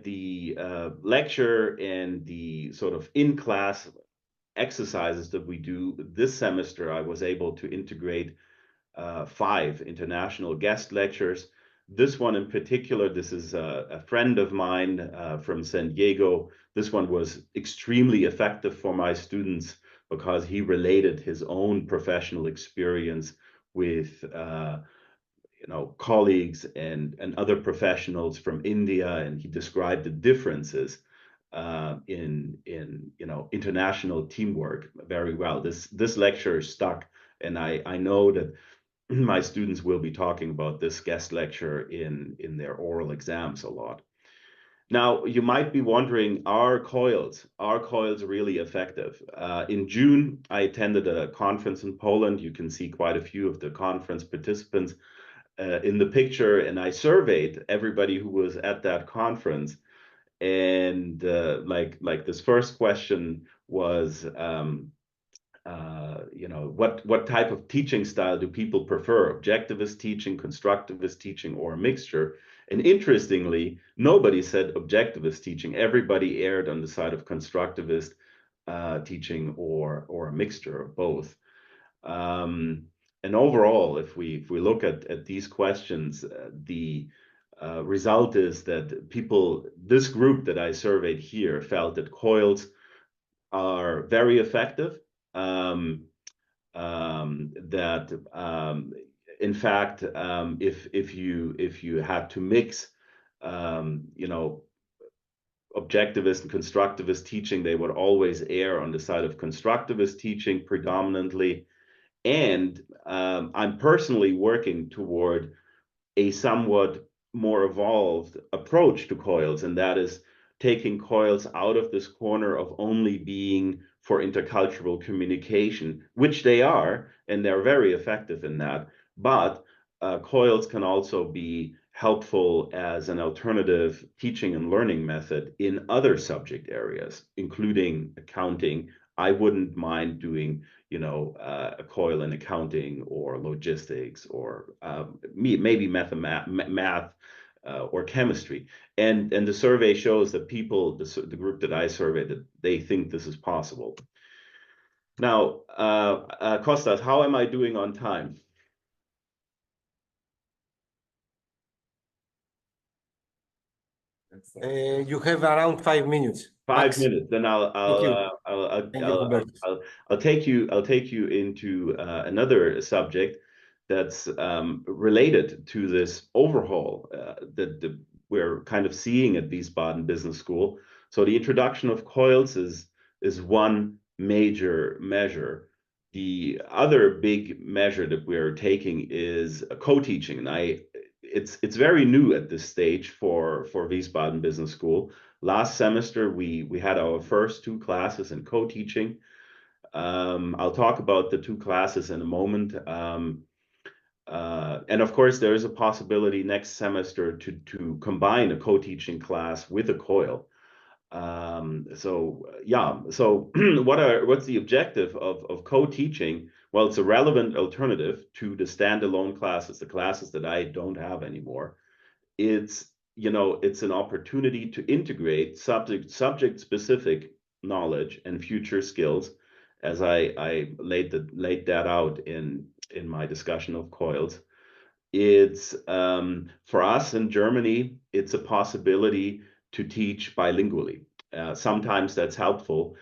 the lecture and the sort of in-class exercises that we do this semester, I was able to integrate 5 international guest lectures. This one in particular, this is a friend of mine from San Diego. This one was extremely effective for my students because he related his own professional experience with colleagues and other professionals from India, and he described the differences in international teamwork very well. This lecture stuck, and I know that my students will be talking about this guest lecture in their oral exams a lot. Now, you might be wondering, are COILs really effective? In June, I attended a conference in Poland. You can see quite a few of the conference participants. in the picture, and I surveyed everybody who was at that conference. And like this first question was, what type of teaching style do people prefer? Objectivist teaching, constructivist teaching, or a mixture? And interestingly, nobody said objectivist teaching. Everybody erred on the side of constructivist teaching or a mixture of both. And overall, if we look at these questions, the result is that this group that I surveyed here felt that COILs are very effective. In fact, if you had to mix, objectivist and constructivist teaching, they would always err on the side of constructivist teaching predominantly. And I'm personally working toward a somewhat more evolved approach to COILs, and that is taking COILs out of this corner of only being for intercultural communication, which they are, and they're very effective in that. But COILs can also be helpful as an alternative teaching and learning method in other subject areas, including accounting. I wouldn't mind doing, a COIL in accounting or logistics or maybe math or chemistry. And the survey shows that people, the group that I surveyed, that they think this is possible. Now, Kostas, how am I doing on time? You have around 5 minutes. 5 minutes. Then I'll take you into another subject that's related to this overhaul that we're kind of seeing at Wiesbaden Business School. So the introduction of COILs is one major measure. The other big measure that we're taking is co-teaching, and it's very new at this stage for Wiesbaden Business School. Last semester, we had our first 2 classes in co-teaching. I'll talk about the 2 classes in a moment. And of course, there is a possibility next semester to combine a co-teaching class with a COIL. So what's the objective of co-teaching? Well, it's a relevant alternative to the standalone classes, the classes that I don't have anymore. It's an opportunity to integrate subject-specific knowledge and future skills, as I laid that out in my discussion of COILs. It's for us in Germany, it's a possibility to teach bilingually. Sometimes that's helpful.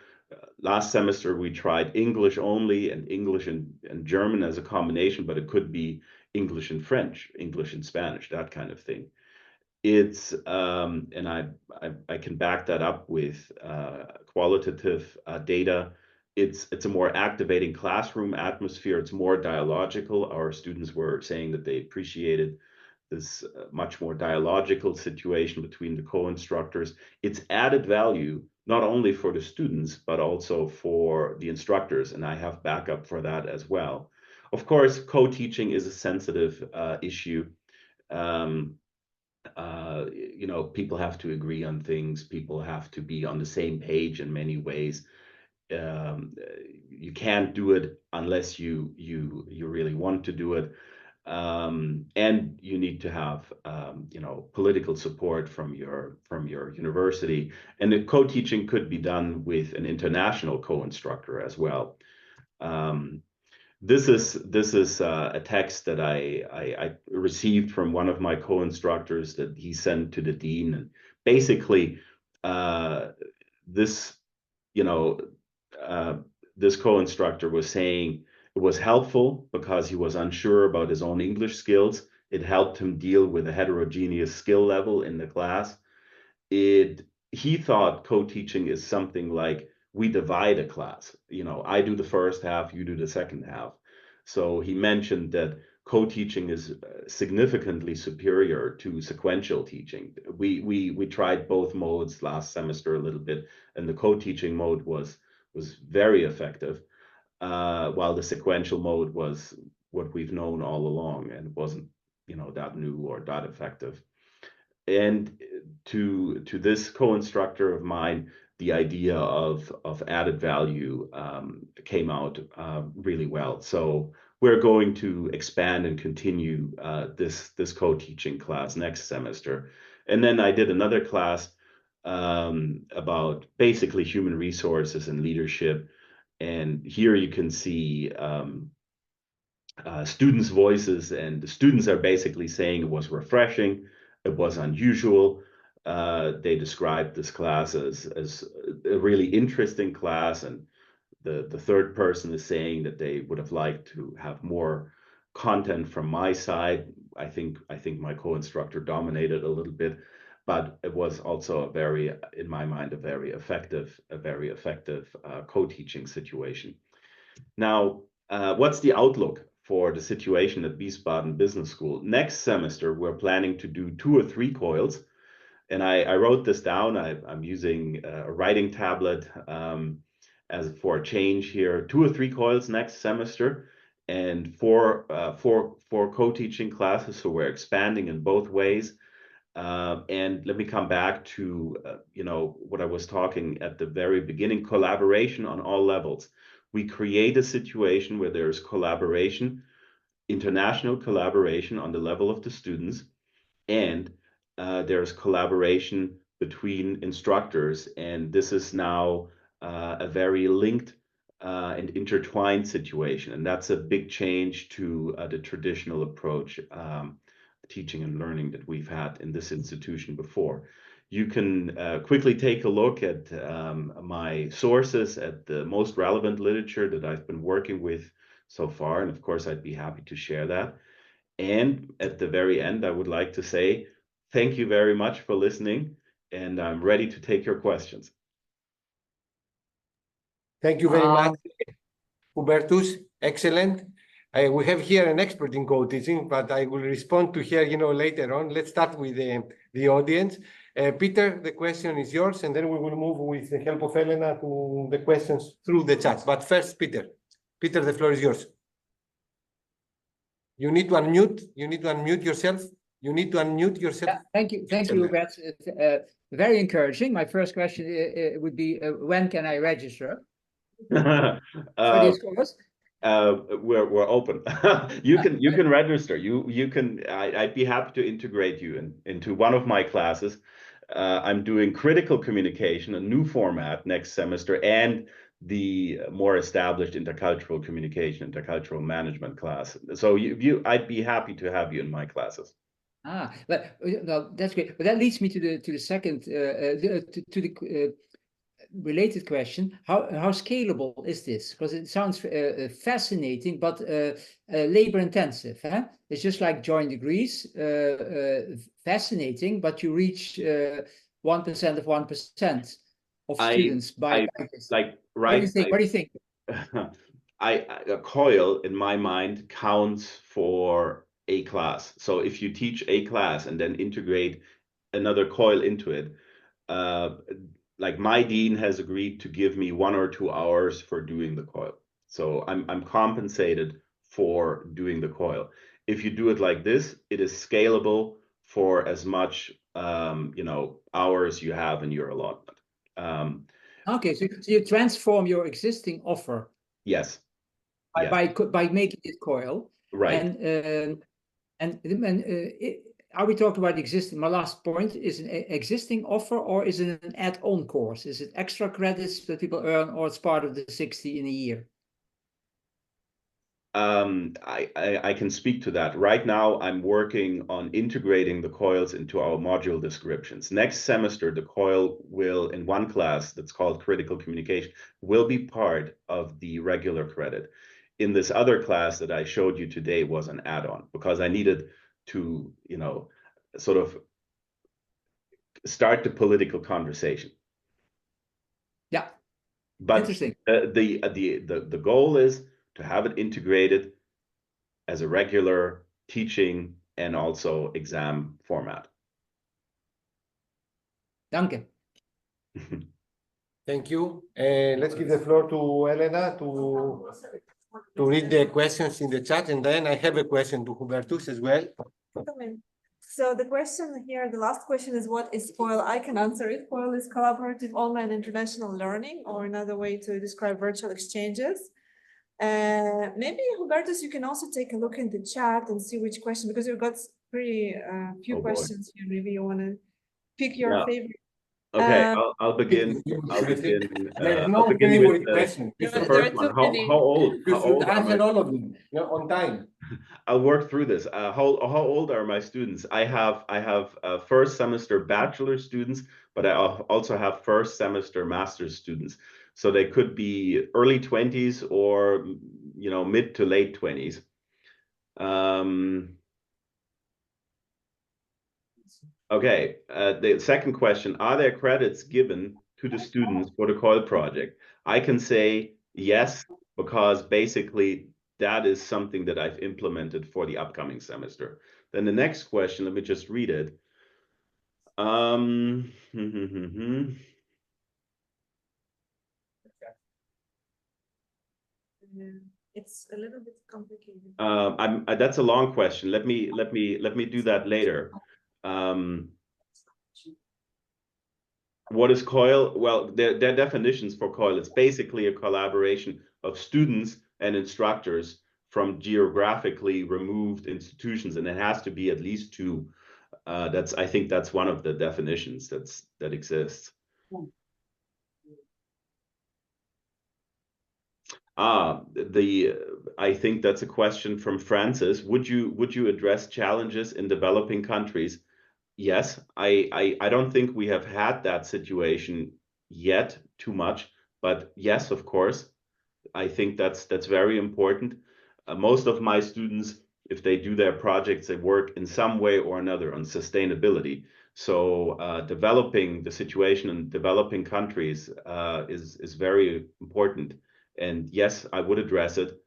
Last semester, we tried English only and English and German as a combination, but it could be English and French, English and Spanish, that kind of thing. It's and I can back that up with qualitative data. It's a more activating classroom atmosphere. It's more dialogical. Our students were saying that they appreciated this much more dialogical situation between the co-instructors. It's added value not only for the students, but also for the instructors, and I have backup for that as well. Of course, co-teaching is a sensitive issue. People have to agree on things. People have to be on the same page in many ways. You can't do it unless you really want to do it. And you need to have political support from your university, and the co-teaching could be done with an international co-instructor as well. This is a text that I received from one of my co-instructors that he sent to the dean, and basically this co-instructor was saying it was helpful because he was unsure about his own English skills. It helped him deal with a heterogeneous skill level in the class. He thought co-teaching is something like we divide a class. I do the first half, you do the second half. So he mentioned that co-teaching is significantly superior to sequential teaching. We tried both modes last semester a little bit, and the co-teaching mode was very effective, while the sequential mode was what we've known all along, and it wasn't .new or .effective. And to this co-instructor of mine, the idea of added value came out really well. So we're going to expand and continue this co-teaching class next semester. And then I did another class about basically human resources and leadership. And here you can see students' voices, and the students are basically saying it was refreshing, it was unusual. They described this class as a really interesting class, and the third person is saying that they would have liked to have more content from my side. I think my co-instructor dominated a little bit, but it was also in my mind, a very effective co-teaching situation. Now, what's the outlook for the situation at Wiesbaden Business School? Next semester, we're planning to do 2 or 3 coils. And I wrote this down. I'm using a writing tablet as for a change here. 2 or 3 coils next semester, and 4 co-teaching classes. So we're expanding in both ways. And let me come back to what I was talking at the very beginning: collaboration on all levels. We create a situation where there's collaboration, international collaboration on the level of the students, and there's collaboration between instructors. And this is now a very linked and intertwined situation. And that's a big change to the traditional approach, teaching and learning, that we've had in this institution before. You can quickly take a look at my sources, at the most relevant literature that I've been working with so far. And of course, I'd be happy to share that. And at the very end, I would like to say thank you very much for listening, and I'm ready to take your questions. Thank you very much, Hubertus. Excellent. We have here an expert in co-teaching, but I will respond to her, later on. Let's start with the audience. Peter, the question is yours, and then we will move, with the help of Elena, to the questions through the chat. But first, Peter. Peter, the floor is yours. You need to unmute. You need to unmute yourself. You need to unmute yourself. Yeah, thank you, Hubert. Very encouraging. My first question would be, when can I register for this course? We're open. You can register. I'd be happy to integrate you into one of my classes. I'm doing critical communication, a new format, next semester, and the more established intercultural communication, intercultural management class. So I'd be happy to have you in my classes. But no, that's great. But that leads me to the second related question: how scalable is this? Because it sounds fascinating, but labor intensive. Huh? It's just like joint degrees, fascinating, but you reach 1% of 1% of students by like right. What do you think? A coil, in my mind, counts for a class. So if you teach a class and then integrate another coil into it, like my dean has agreed to give me 1 or 2 hours for doing the coil. So I'm compensated for doing the coil. If you do it like this, it is scalable for as much hours you have in your allotment. Okay, so you transform your existing offer. Yes. By making it coil. Right. And are we talking about existing? My last point is an existing offer, or is it an add-on course? Is it extra credits that people earn, or it's part of the 60 in a year? I can speak to that. Right now, I'm working on integrating the coils into our module descriptions. Next semester, the coil will, in one class that's called critical communication, will be part of the regular credit. In this other class that I showed you today was an add-on, because I needed to, sort of start the political conversation. Yeah, but interesting. The goal is to have it integrated as a regular teaching and also exam format. Danke. Thank you. Let's give the floor to Elena to read the questions in the chat, and then I have a question to Hubertus as well. So the question here, the last question is, what is COIL? I can answer it. COIL is collaborative online international learning, or another way to describe virtual exchanges. Maybe, Hubertus, you can also take a look in the chat and see which question, because you've got pretty few Oh, boy. questions here. Maybe you want to pick your Yeah. favorite. Okay, Um, I'll begin. There's I'll no begin with favorite question. the There are first one. too How many. old? You How should old are my? answer all of them, you know, on time. I'll work through this. How old are my students? I have first semester bachelor students, but I also have first semester master's students. So they could be early 20s or mid to late 20s. Okay, the second question, are there credits given to the students for the COIL project? I can say yes, because basically that is something that I've implemented for the upcoming semester. Then the next question, let me just read it. It's a little bit complicated. That's a long question. Let me do that later. What is COIL? Well, their definitions for COIL. It's basically a collaboration of students and instructors from geographically removed institutions, and it has to be at least two. I think that's one of the definitions that exists. I think that's a question from Francis. Would you address challenges in developing countries? Yes, I don't think we have had that situation yet too much, but yes, of course, I think that's very important. Most of my students, if they do their projects, they work in some way or another on sustainability. So developing the situation in developing countries is very important. And yes, I would address it.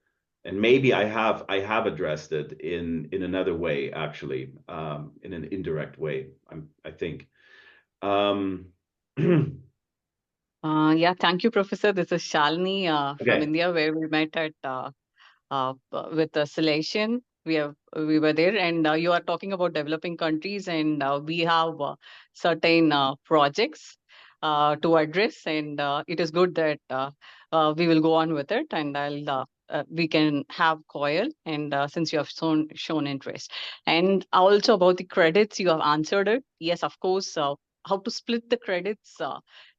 And maybe I have addressed it in another way, actually, in an indirect way, I think. Yeah, thank you, Professor. This is Shalini from Okay. India, where we met at with the Salesian. We were there, and you are talking about developing countries, and we have certain projects to address, and it is good that we will go on with it, and we can have COIL, and since you have shown interest, and also about the credits, you have answered it. Yes, of course. How to split the credits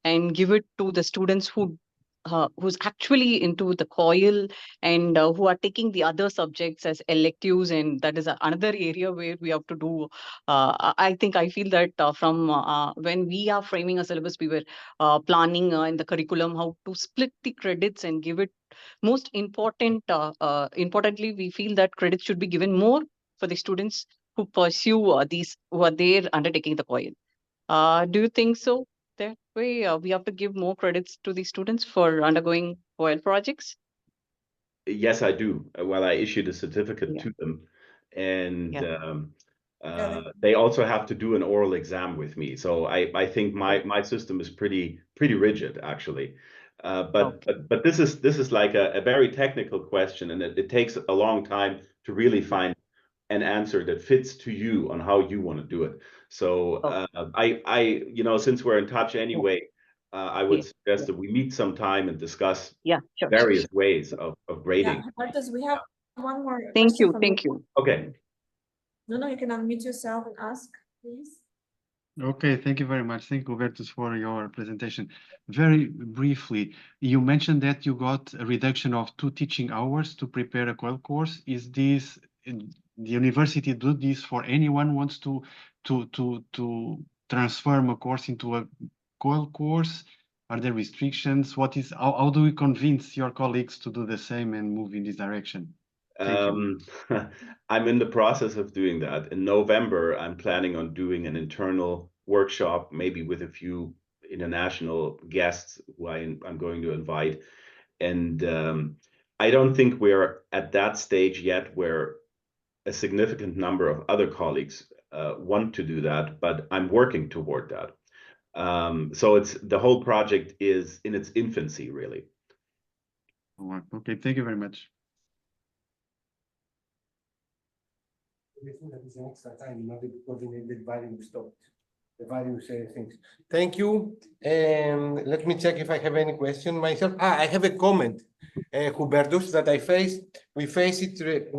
and give it to the students who's actually into the COIL and who are taking the other subjects as electives, and that is another area where we have to do. I think I feel that from when we are framing a syllabus, we were planning in the curriculum how to split the credits and give it. Most importantly, we feel that credits should be given more for the students who pursue who are there undertaking the COIL. Do you think so? That way, we have to give more credits to the students for undergoing COIL projects? Yes, I do. Well, I issued a certificate to them, and they also have to do an oral exam with me. So I think my system is pretty rigid, actually. But this is like a very technical question, and it takes a long time to really find an answer that fits to you on how you want to do it. So since we're in touch anyway, I would suggest that we meet sometime and discuss various ways of grading. Yeah, Hubertus, we have one more Thank question you. from Thank you. Okay. No, you can unmute yourself and ask, please. Okay, thank you very much. Thank you, Hubertus, for your presentation. Very briefly, you mentioned that you got a reduction of 2 teaching hours to prepare a COIL course. Is this the university do this for anyone who wants to transform a course into a COIL course? Are there restrictions? How do we convince your colleagues to do the same and move in this direction? I'm in the process of doing that. In November, I'm planning on doing an internal workshop, maybe with a few international guests who I'm going to invite. And I don't think we're at that stage yet where a significant number of other colleagues want to do that, but I'm working toward that. So the whole project is in its infancy, really. Okay, thank you very much. That is an extra time in order to coordinate the various topics, the various things. Thank you. Let me check if I have any question myself. I have a comment, Hubertus, that we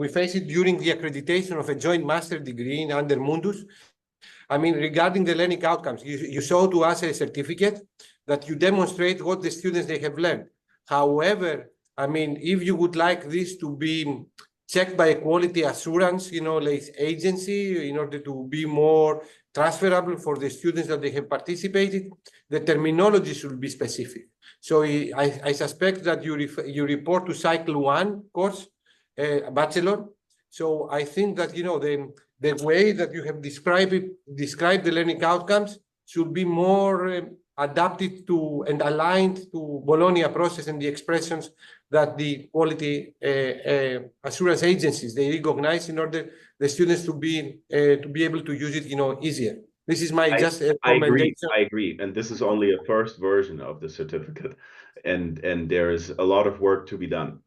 face it during the accreditation of a joint master degree in under Mundus. I mean, regarding the learning outcomes, you show to us a certificate that you demonstrate what the students they have learned. However, I mean, if you would like this to be checked by a quality assurance, like agency, in order to be more transferable for the students that they have participated, the terminology should be specific. So I suspect that you report to cycle 1 course, bachelor. So I think that the way that you have described the learning outcomes should be more adapted to and aligned to Bologna process and the expressions that the quality assurance agencies they recognize in order the students to be able to use it easier. This is my I agree, and this is only a first version of the certificate, and there is a lot of work to be done.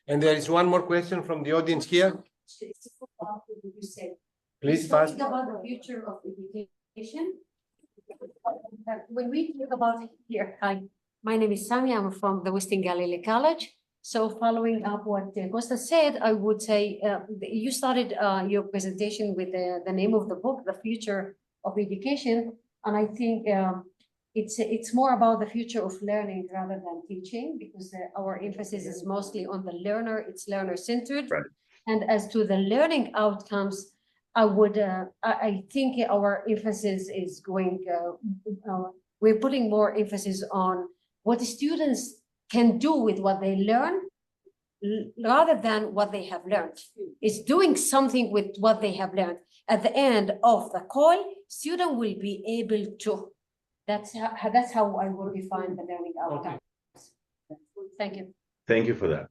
And there is one more question from the audience here. Please pass. About the future of education. When we talk about here, hi, my name is Sami. I'm from the Western Galilee College. So following up what Costa said, I would say you started your presentation with the name of the book, The Future of Education. And I think it's more about the future of learning rather than teaching, because our emphasis is mostly on the learner. It's learner-centered. Right. And as to the learning outcomes, I think our emphasis is going, we're putting more emphasis on what the students can do with what they learn rather than what they have learned. It's doing something with what they have learned. At the end of the call, student will be able to. That's how I would define the learning outcomes. Okay. Thank you. Thank you for that.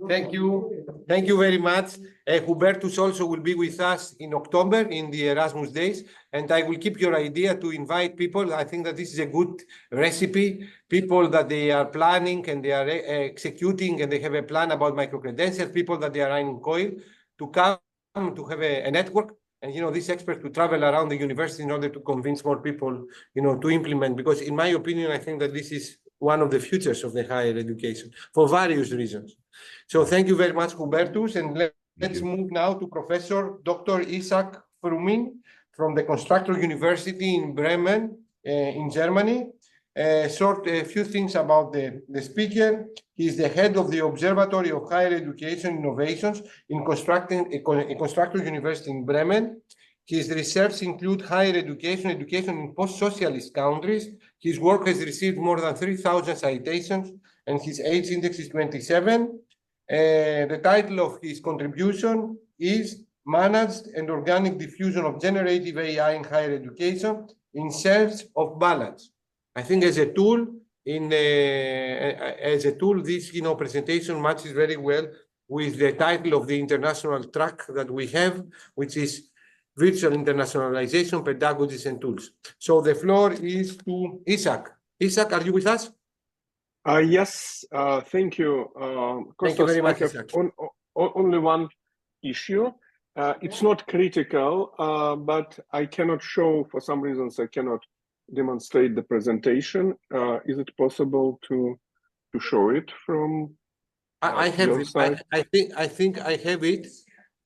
Thank you. Thank you very much. Hubertus also will be with us in October in the Erasmus Days, and I will keep your idea to invite people. I think that this is a good recipe. People that they are planning and they are executing and they have a plan about micro-credentials, people that they are in COIL, to come to have a network. And, these experts to travel around the university in order to convince more people, to implement. Because in my opinion, I think that this is one of the futures of the higher education for various reasons. So thank you very much, Hubertus. And let's move now to Professor Dr. Isaac Frumin from the Constructor University in Bremen, in Germany. A few things about the speaker. He is the head of the Observatory of Higher Education Innovations in Constructor University in Bremen. His research includes higher education in post-socialist countries. His work has received more than 3,000 citations, and his age index is 27. The title of his contribution is Managed and Organic Diffusion of Generative AI in Higher Education in Search of Balance. I think as a tool, this presentation matches very well with the title of the international track that we have, which is Virtual Internationalization, Pedagogies and Tools. So the floor is to Isaac. Isaac, are you with us? Yes, thank you. Thank you very much, I have only one issue. It's not critical, but I cannot show, for some reasons, I cannot demonstrate the presentation. Is it possible to show it from I have your it. side? I think I have it.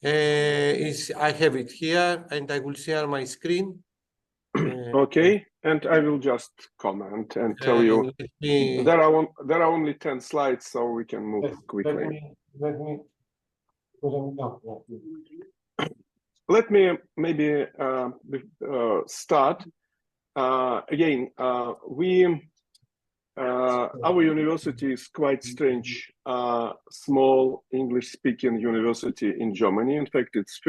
I have it here, and I will share my screen. Okay, and I will just comment and tell you there are only 10 slides, so we can move quickly. Let me maybe start. Again, our university is quite strange, small English-speaking university in Germany. In fact, it's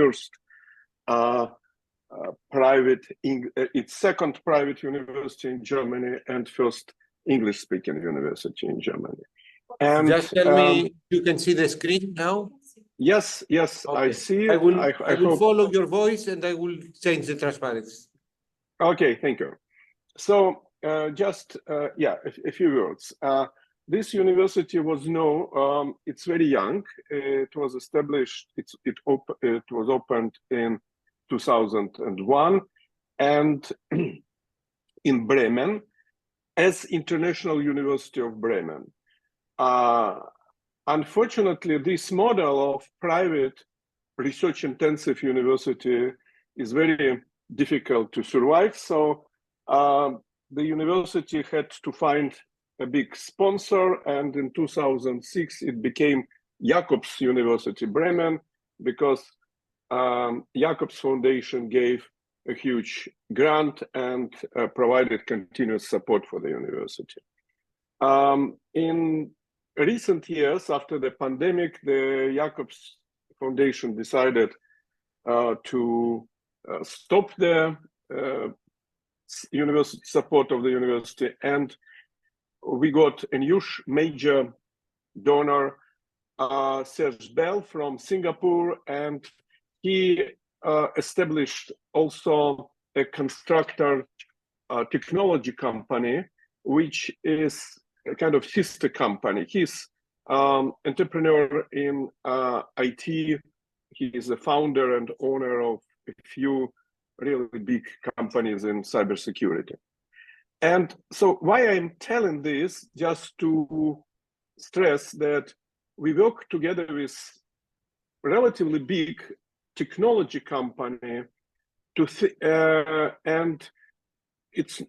it's second private university in Germany and first English-speaking university in Germany. And just tell me, you can see the screen now? Yes, okay. I see. I will follow your voice and I will change the transparency. Okay, thank you. So just, a few words. this university was it's very young. It was established, it was opened in 2001, and in Bremen as International University of Bremen. Unfortunately, this model of private research-intensive university is very difficult to survive. So the university had to find a big sponsor, and in 2006 it became Jacobs University Bremen, because Jacobs Foundation gave a huge grant and provided continuous support for the university. In recent years, after the pandemic, the Jacobs Foundation decided to stop the university support of the university, and we got a new major donor, Serge Bell from Singapore, and he established also a constructor technology company, which is a kind of sister company. He's entrepreneur in IT. He is a founder and owner of a few really big companies in cybersecurity. And so why I'm telling this, just to stress that we work together with relatively big technology company and it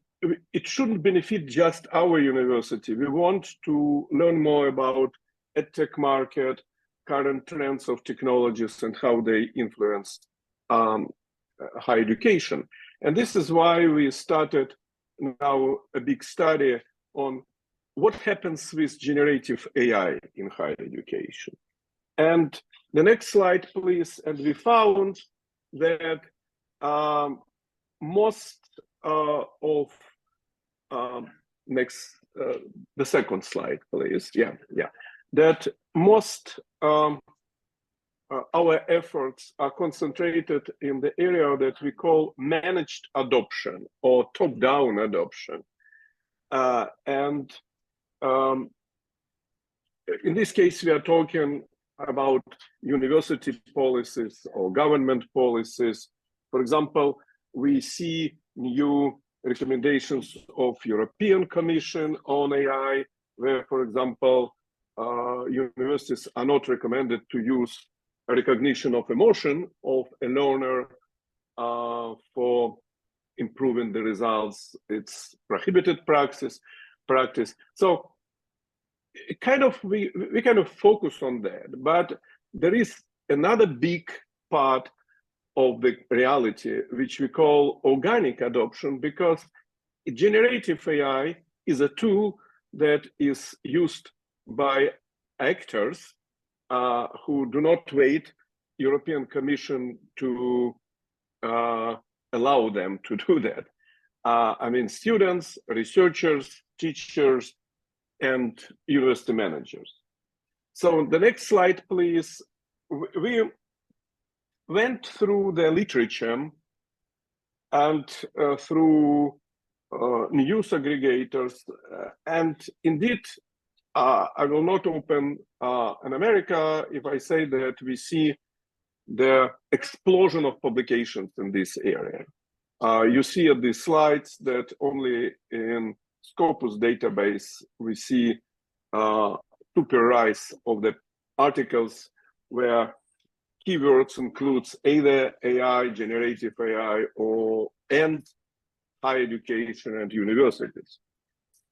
shouldn't benefit just our university. We want to learn more about EdTech market, current trends of technologies, and how they influence higher education. And this is why we started now a big study on what happens with generative AI in higher education. And the next slide, please. And we found that most of the second slide, please. Yeah. That most our efforts are concentrated in the area that we call managed adoption or top-down adoption. And in this case, we are talking about university policies or government policies. For example, we see new recommendations of European Commission on AI, where, for example, universities are not recommended to use a recognition of emotion of a learner for improving the results. It's prohibited practice. So we kind of focus on that, but there is another big part of the reality, which we call organic adoption, because generative AI is a tool that is used by actors who do not wait European Commission to allow them to do that. I mean, students, researchers, teachers, and university managers. So the next slide, please. We went through the literature and through news aggregators, and indeed, I will not open in America if I say that we see the explosion of publications in this area. You see at these slides that only in Scopus database we see super rise of the articles where keywords includes either AI, generative AI, and higher education and universities.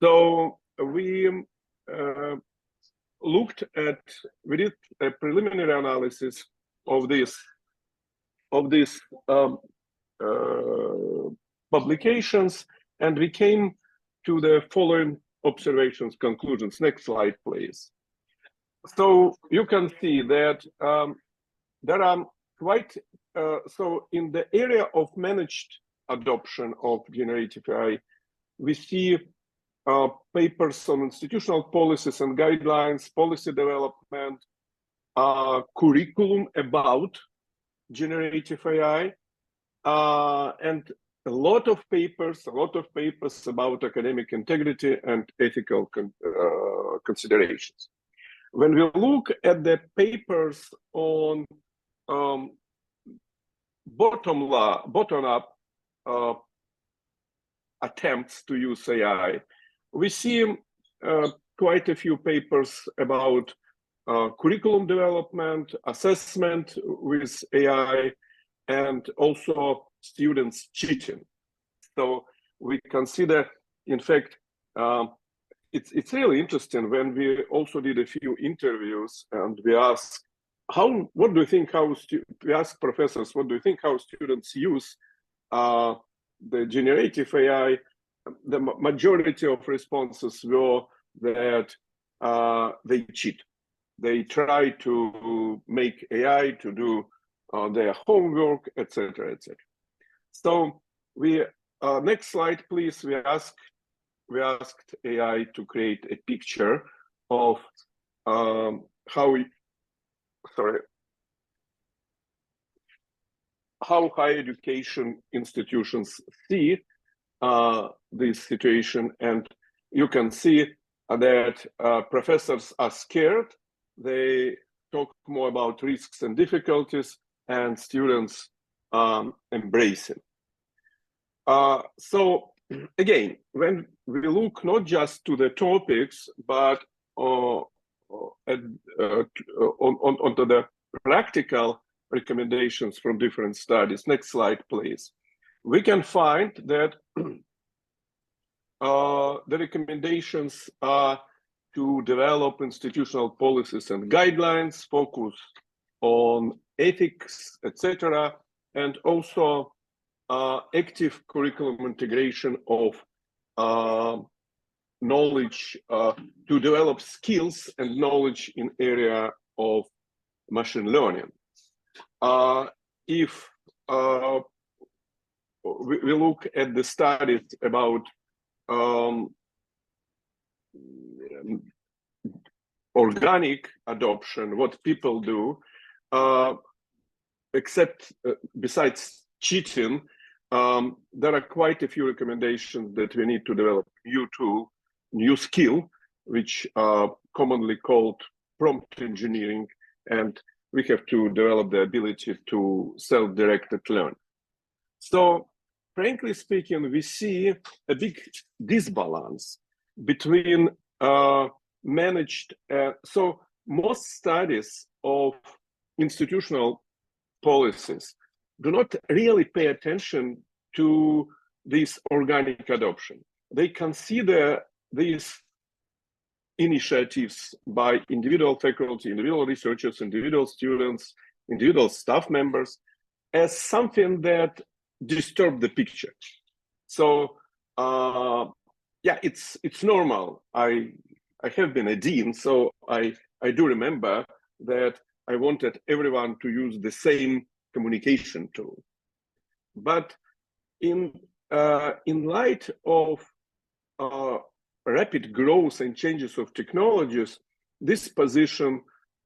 So we did a preliminary analysis of these publications, and we came to the following observations, conclusions. Next slide, please. So you can see that there are quite, so in the area of managed adoption of generative AI, we see papers on institutional policies and guidelines, policy development, curriculum about generative AI, and a lot of papers about academic integrity and ethical considerations. When we look at the papers on bottom-up attempts to use AI, we see quite a few papers about curriculum development, assessment with AI, and also students cheating. So we consider, in fact, it's really interesting when we also did a few interviews and we asked, what do you think we asked professors, what do you think how students use the generative AI? The majority of responses were that they cheat. They try to make AI to do their homework, etc., etc. So we next slide, please. We asked AI to create a picture of how higher education institutions see this situation, and you can see that professors are scared. They talk more about risks and difficulties, and students embrace it. So again, when we look not just to the topics, but onto the practical recommendations from different studies. Next slide, please. We can find that the recommendations are to develop institutional policies and guidelines, focus on ethics, etc., and also active curriculum integration of knowledge to develop skills and knowledge in area of machine learning. If we look at the studies about organic adoption, what people do, except besides cheating, there are quite a few recommendations that we need to develop new tool, new skill, which are commonly called prompt engineering, and we have to develop the ability to self-directed learn. So, frankly speaking, we see a big disbalance between managed. So most studies of institutional policies do not really pay attention to this organic adoption. They consider these initiatives by individual faculty, individual researchers, individual students, individual staff members as something that disturb the picture. So yeah, it's normal. I have been a dean, so I do remember that I wanted everyone to use the same communication tool. But in light of rapid growth and changes of technologies, this position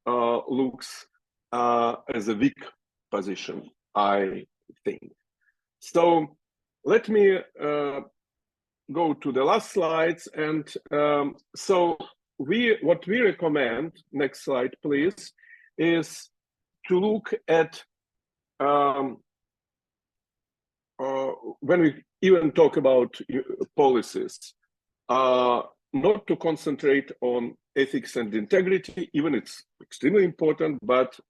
looks as a weak position, I think. So let me go to the last slides. And so what we recommend, next slide, please, is to look at when we even talk about policies, not to concentrate on ethics and integrity, even it's extremely important, but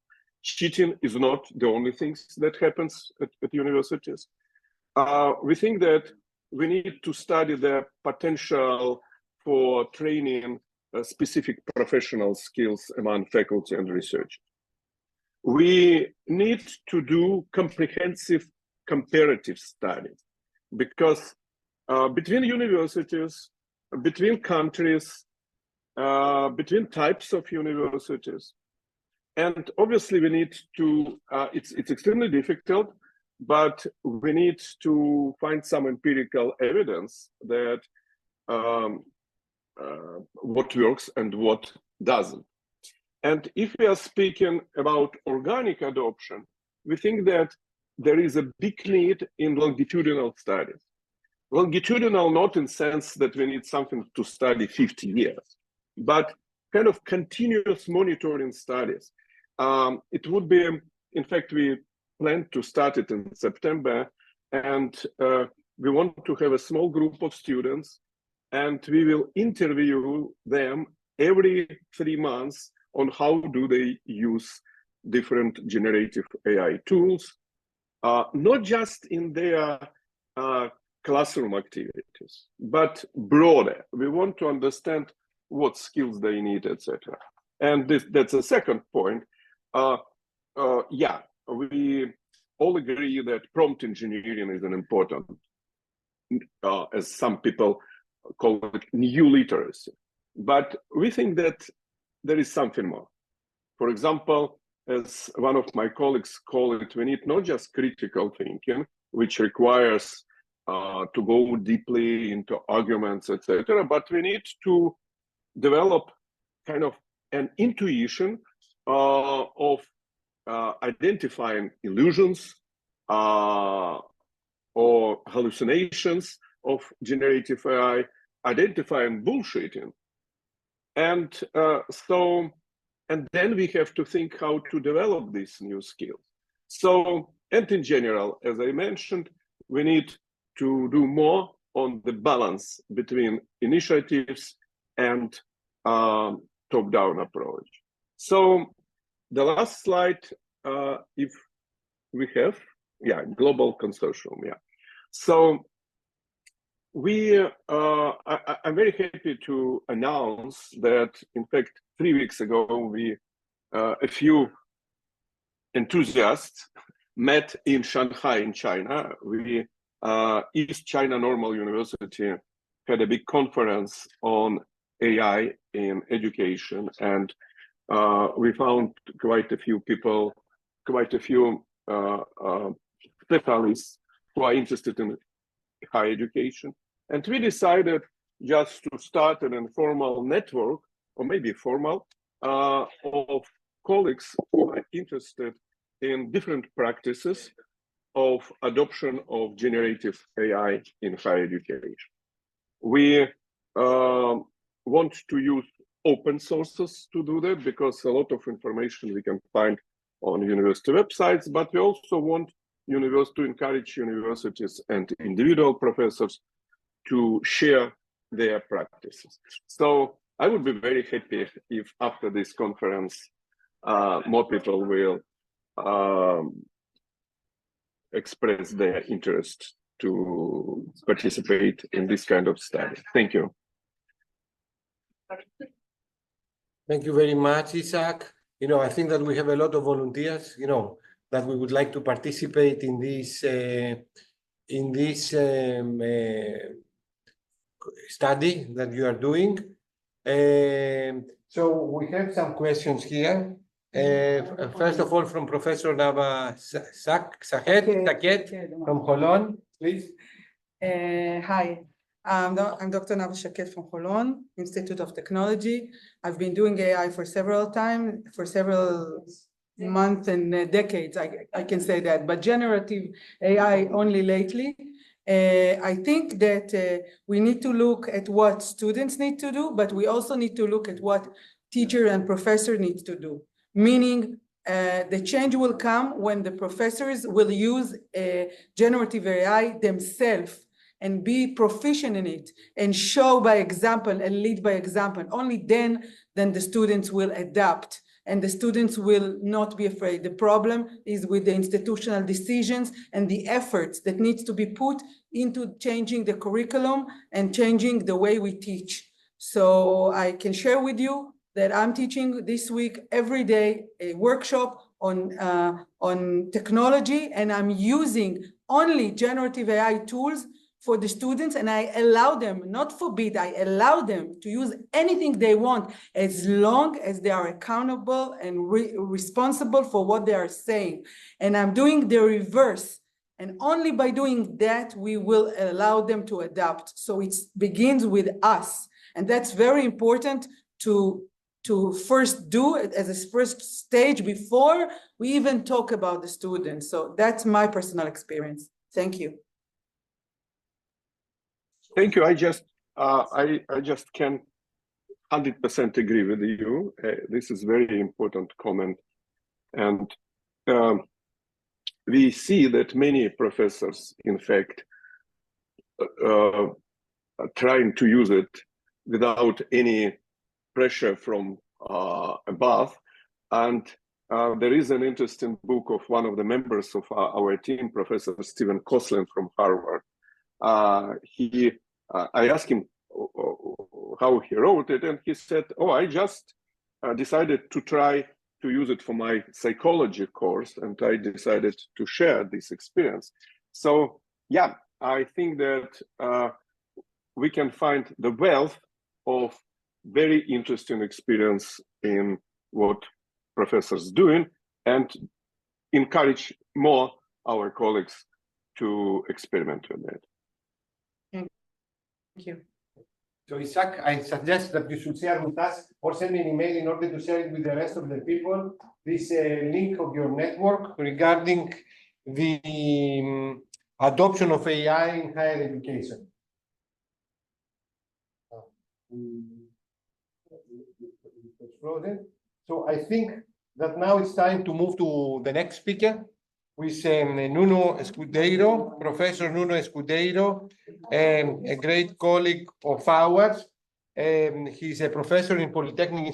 cheating is not the only things that happens at universities. We think that we need to study the potential for training specific professional skills among faculty and research. We need to do comprehensive comparative studies, because between universities, between countries, between types of universities, and obviously we need to, it's extremely difficult, but we need to find some empirical evidence that what works and what doesn't. And if we are speaking about organic adoption, we think that there is a big need in longitudinal studies. Longitudinal, not in sense that we need something to study 50 years, but kind of continuous monitoring studies. It would be, in fact, we plan to start it in September, and we want to have a small group of students, and we will interview them every 3 months on how do they use different generative AI tools, not just in their classroom activities, but broader. We want to understand what skills they need, etc. And that's a second point. Yeah, we all agree that prompt engineering is an important, as some people call it, new literacy. But we think that there is something more. For example, as one of my colleagues call it, we need not just critical thinking, which requires to go deeply into arguments, etc., but we need to develop kind of an intuition of identifying illusions or hallucinations of generative AI, identifying bullshitting. And and then we have to think how to develop these new skills. So, and in general, as I mentioned, we need to do more on the balance between initiatives and top-down approach. So the last slide, if we have, yeah, global consortium, yeah. So we, I'm very happy to announce that, in fact, 3 weeks ago, we, a few enthusiasts met in Shanghai in China. We, East China Normal University had a big conference on AI in education, and we found quite a few people, quite a few specialists who are interested in higher education. And we decided just to start an informal network, or maybe formal, of colleagues who are interested in different practices of adoption of generative AI in higher education. We want to use open sources to do that, because a lot of information we can find on university websites, but we also want to encourage universities and individual professors to share their practices. So I would be very happy if after this conference, more people will express their interest to participate in this kind of study. Thank you. Thank you very much, Isaac. I think that we have a lot of volunteers, that we would like to participate in this study that you are doing. So we have some questions here. First of all, from Professor Nava Saket from Holon, please. Hi, I'm Dr. Nava Saket from Holon, Institute of Technology. I've been doing AI for several months and decades, I can say that, but generative AI only lately. I think that we need to look at what students need to do, but we also need to look at what teacher and professor need to do. Meaning the change will come when the professors will use generative AI themselves and be proficient in it and show by example and lead by example. Only then the students will adapt and the students will not be afraid. The problem is with the institutional decisions and the efforts that needs to be put into changing the curriculum and changing the way we teach. So I can share with you that I'm teaching this week every day a workshop on technology, and I'm using only generative AI tools for the students, and I allow them, not forbid, I allow them to use anything they want as long as they are accountable and responsible for what they are saying. And I'm doing the reverse. And only by doing that, we will allow them to adapt. So it begins with us. And that's very important to to first do it as a first stage before we even talk about the students. So that's my personal experience. Thank you. Thank you. I just can 100% agree with you. This is very important comment, and we see that many professors, in fact, are trying to use it without any pressure from above. And there is an interesting book of one of the members of our team, Professor Stephen Koslin from Harvard. I asked him how he wrote it, and he said, "Oh, I just decided to try to use it for my psychology course, and I decided to share this experience." So, yeah, I think that we can find the wealth of very interesting experience in what professors doing, and encourage more our colleagues to experiment with that. Thank you. So Isaac, I suggest that you should share with us or send me an email in order to share it with the rest of the people, this link of your network regarding the adoption of AI in higher education. So I think that now it's time to move to the next speaker, with Nuno Escudeiro, Professor Nuno Escudeiro, a great colleague of ours. He's a professor in Polytechnic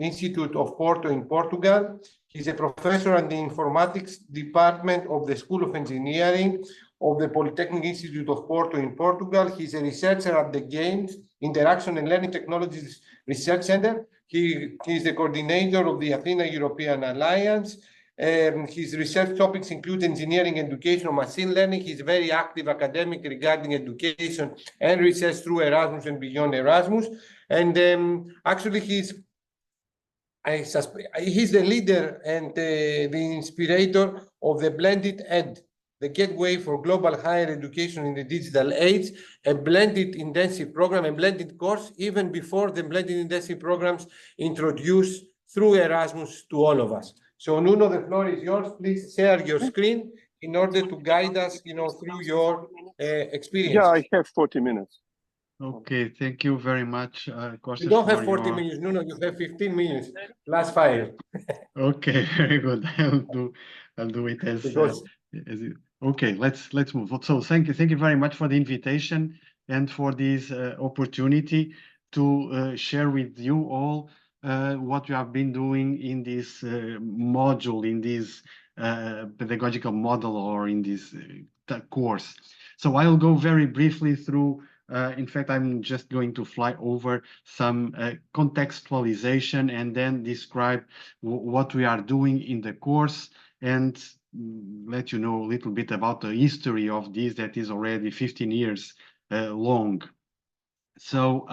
Institute of Porto in Portugal. He's a professor in the informatics department of the School of Engineering of the Polytechnic Institute of Porto in Portugal. He's a researcher at the Games, Interaction and Learning Technologies Research Center. He is the coordinator of the Athena European Alliance. His research topics include engineering, education, machine learning. He's very active academic regarding education and research through Erasmus and beyond Erasmus. And actually, he's the leader and the inspirator of the Blended Ed, the gateway for global higher education in the digital age, a blended intensive program, a blended course, even before the blended intensive programs introduced through Erasmus to all of us. So Nuno, the floor is yours. Please share your screen in order to guide us, through your experience. Yeah, I have 40 minutes. Okay, thank you very much, Kostas. You don't have 40 minutes, Nuno, you have 15 minutes, plus 5. Okay, very good. I'll do it as it. Okay, let's move. So thank you very much for the invitation and for this opportunity to share with you all what we have been doing in this module, in this pedagogical model, or in this course. So I'll go very briefly through. In fact, I'm just going to fly over some contextualization and then describe what we are doing in the course and let you know a little bit about the history of this that is already 15 years long. So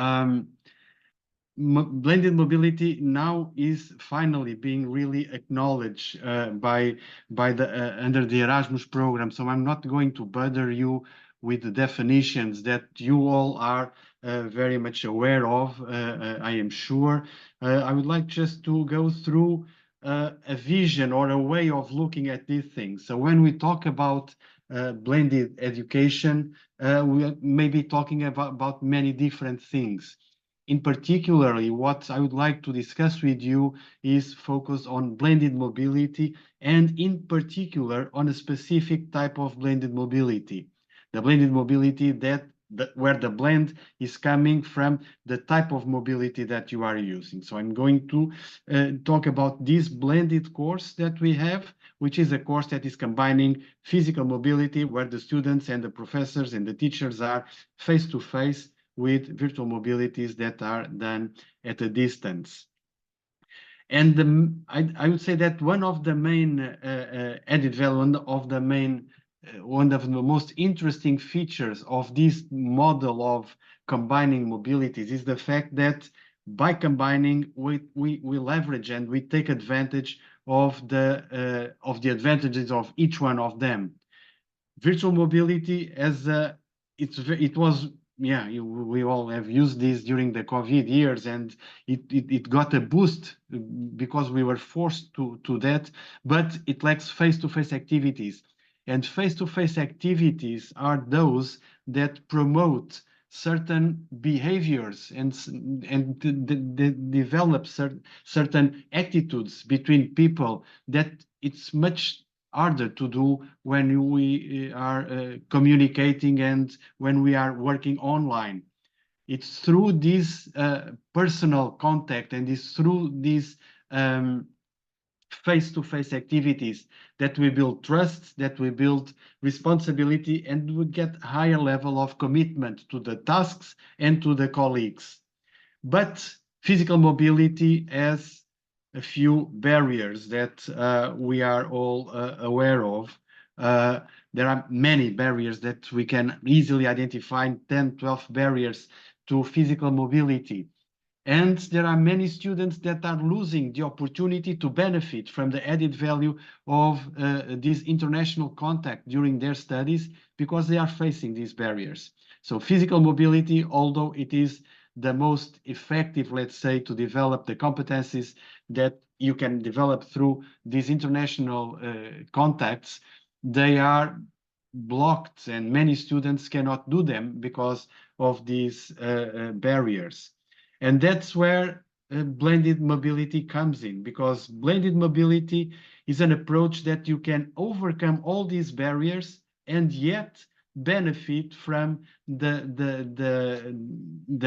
blended mobility now is finally being really acknowledged by the under the Erasmus program. So I'm not going to bother you with the definitions that you all are very much aware of, I am sure. I would like just to go through a vision or a way of looking at these things. So when we talk about blended education, we may be talking about many different things. In particularly, what I would like to discuss with you is focus on blended mobility, and in particular on a specific type of blended mobility. The blended mobility where the blend is coming from the type of mobility that you are using. So I'm going to talk about this blended course that we have, which is a course that is combining physical mobility, where the students and the professors and the teachers are face-to-face, with virtual mobilities that are done at a distance. And I would say that one of the main added value, one of the most interesting features of this model of combining mobilities is the fact that by combining, we leverage and we take advantage of the advantages of each one of them. Virtual mobility, it was yeah, we all have used this during the COVID years, and it got a boost because we were forced to that, but it lacks face-to-face activities. And face-to-face activities are those that promote certain behaviors and develop certain attitudes between people that it's much harder to do when we are communicating and when we are working online. It's through this personal contact and it's through these face-to-face activities that we build trust, that we build responsibility, and we get higher level of commitment to the tasks and to the colleagues. But physical mobility has a few barriers that we are all aware of. There are many barriers that we can easily identify, 10, 12 barriers to physical mobility. And there are many students that are losing the opportunity to benefit from the added value of this international contact during their studies because they are facing these barriers. So physical mobility, although it is the most effective, let's say, to develop the competencies that you can develop through these international contacts, they are blocked and many students cannot do them because of these barriers. And that's where blended mobility comes in, because blended mobility is an approach that you can overcome all these barriers and yet benefit from the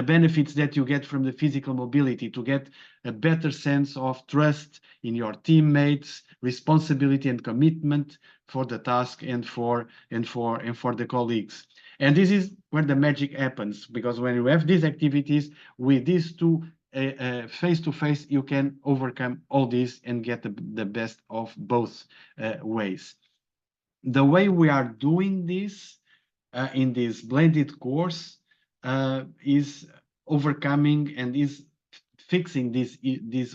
benefits that you get from the physical mobility, to get a better sense of trust in your teammates, responsibility and commitment for the task and for the colleagues. And this is where the magic happens, because when you have these activities with these two face-to-face, you can overcome all this and get the best of both ways. The way we are doing this in this blended course is overcoming and is fixing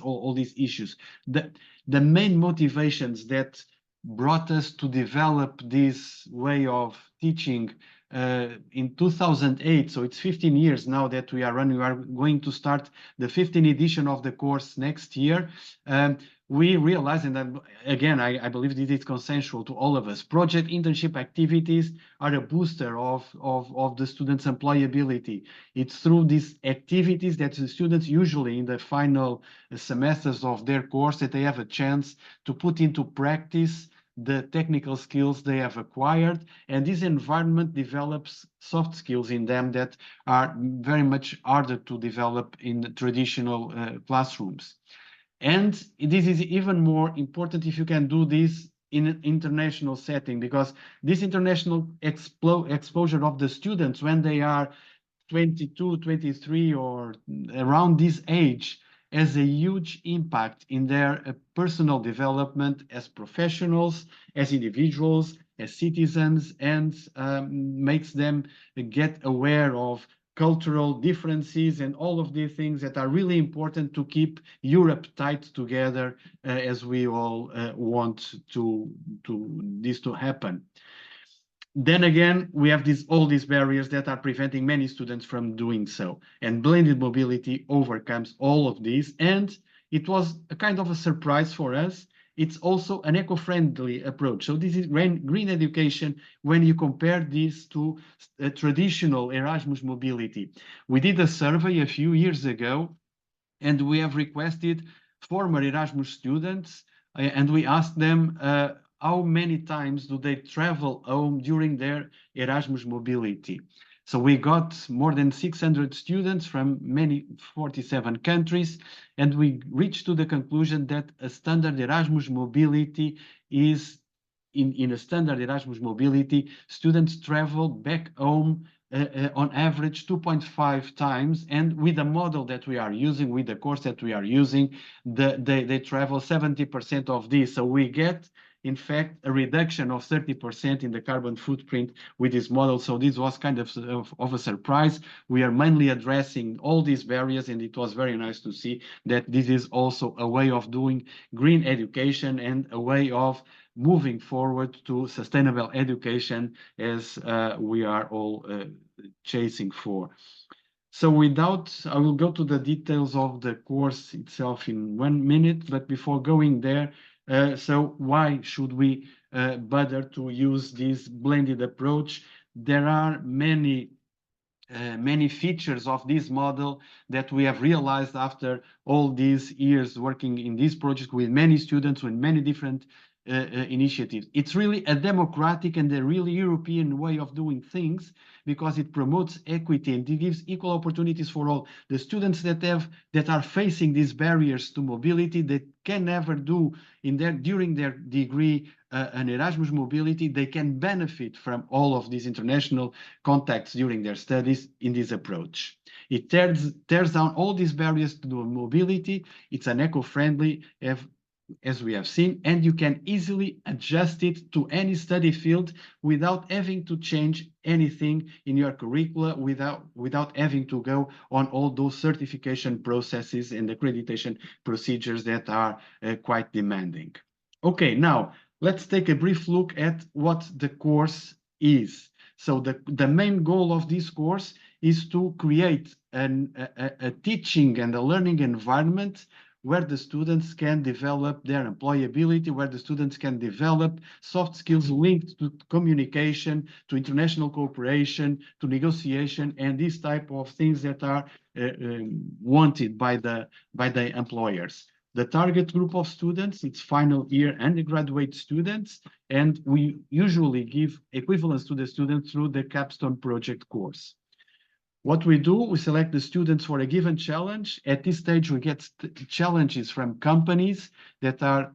all these issues. The main motivations that brought us to develop this way of teaching in 2008, so it's 15 years now that we are running. We are going to start the 15th edition of the course next year. We realize, and again, I believe this is consensual to all of us, project internship activities are a booster of the students' employability. It's through these activities that the students usually in the final semesters of their course that they have a chance to put into practice the technical skills they have acquired, and this environment develops soft skills in them that are very much harder to develop in traditional classrooms. And this is even more important if you can do this in an international setting, because this international exposure of the students when they are 22, 23 or around this age has a huge impact in their personal development as professionals, as individuals, as citizens, and makes them get aware of cultural differences and all of these things that are really important to keep Europe tight together as we all want this to happen. Then again, we have all these barriers that are preventing many students from doing so. And blended mobility overcomes all of these. And it was a kind of a surprise for us. It's also an eco-friendly approach. So this is green education when you compare this to traditional Erasmus mobility. We did a survey a few years ago, and we have requested former Erasmus students, and we asked them how many times do they travel home during their Erasmus mobility. So we got more than 600 students from 47 countries, and we reached to the conclusion that a standard Erasmus mobility is, in a standard Erasmus mobility, students travel back home on average 2.5 times, and with the model that we are using, with the course that we are using, they travel 70% of this. So we get, in fact, a reduction of 30% in the carbon footprint with this model. So this was kind of a surprise. We are mainly addressing all these barriers, and it was very nice to see that this is also a way of doing green education and a way of moving forward to sustainable education as we are all chasing for. So I will go to the details of the course itself in 1 minute, but before going there, so why should we bother to use this blended approach? There are many features of this model that we have realized after all these years working in this project with many students, with many different initiatives. It's really a democratic and a really European way of doing things, because it promotes equity and it gives equal opportunities for all. The students that are facing these barriers to mobility, that can never do during their degree an Erasmus mobility, they can benefit from all of these international contacts during their studies in this approach. It tears down all these barriers to mobility. It's an eco-friendly, as we have seen, and you can easily adjust it to any study field without having to change anything in your curricula, without having to go on all those certification processes and accreditation procedures that are quite demanding. Okay, now let's take a brief look at what the course is. So the main goal of this course is to create a teaching and a learning environment where the students can develop their employability, where the students can develop soft skills linked to communication, to international cooperation, to negotiation, and these type of things that are wanted by the employers. The target group of students, it's final year undergraduate students, and we usually give equivalence to the students through the capstone project course. What we do, we select the students for a given challenge. At this stage, we get challenges from companies that are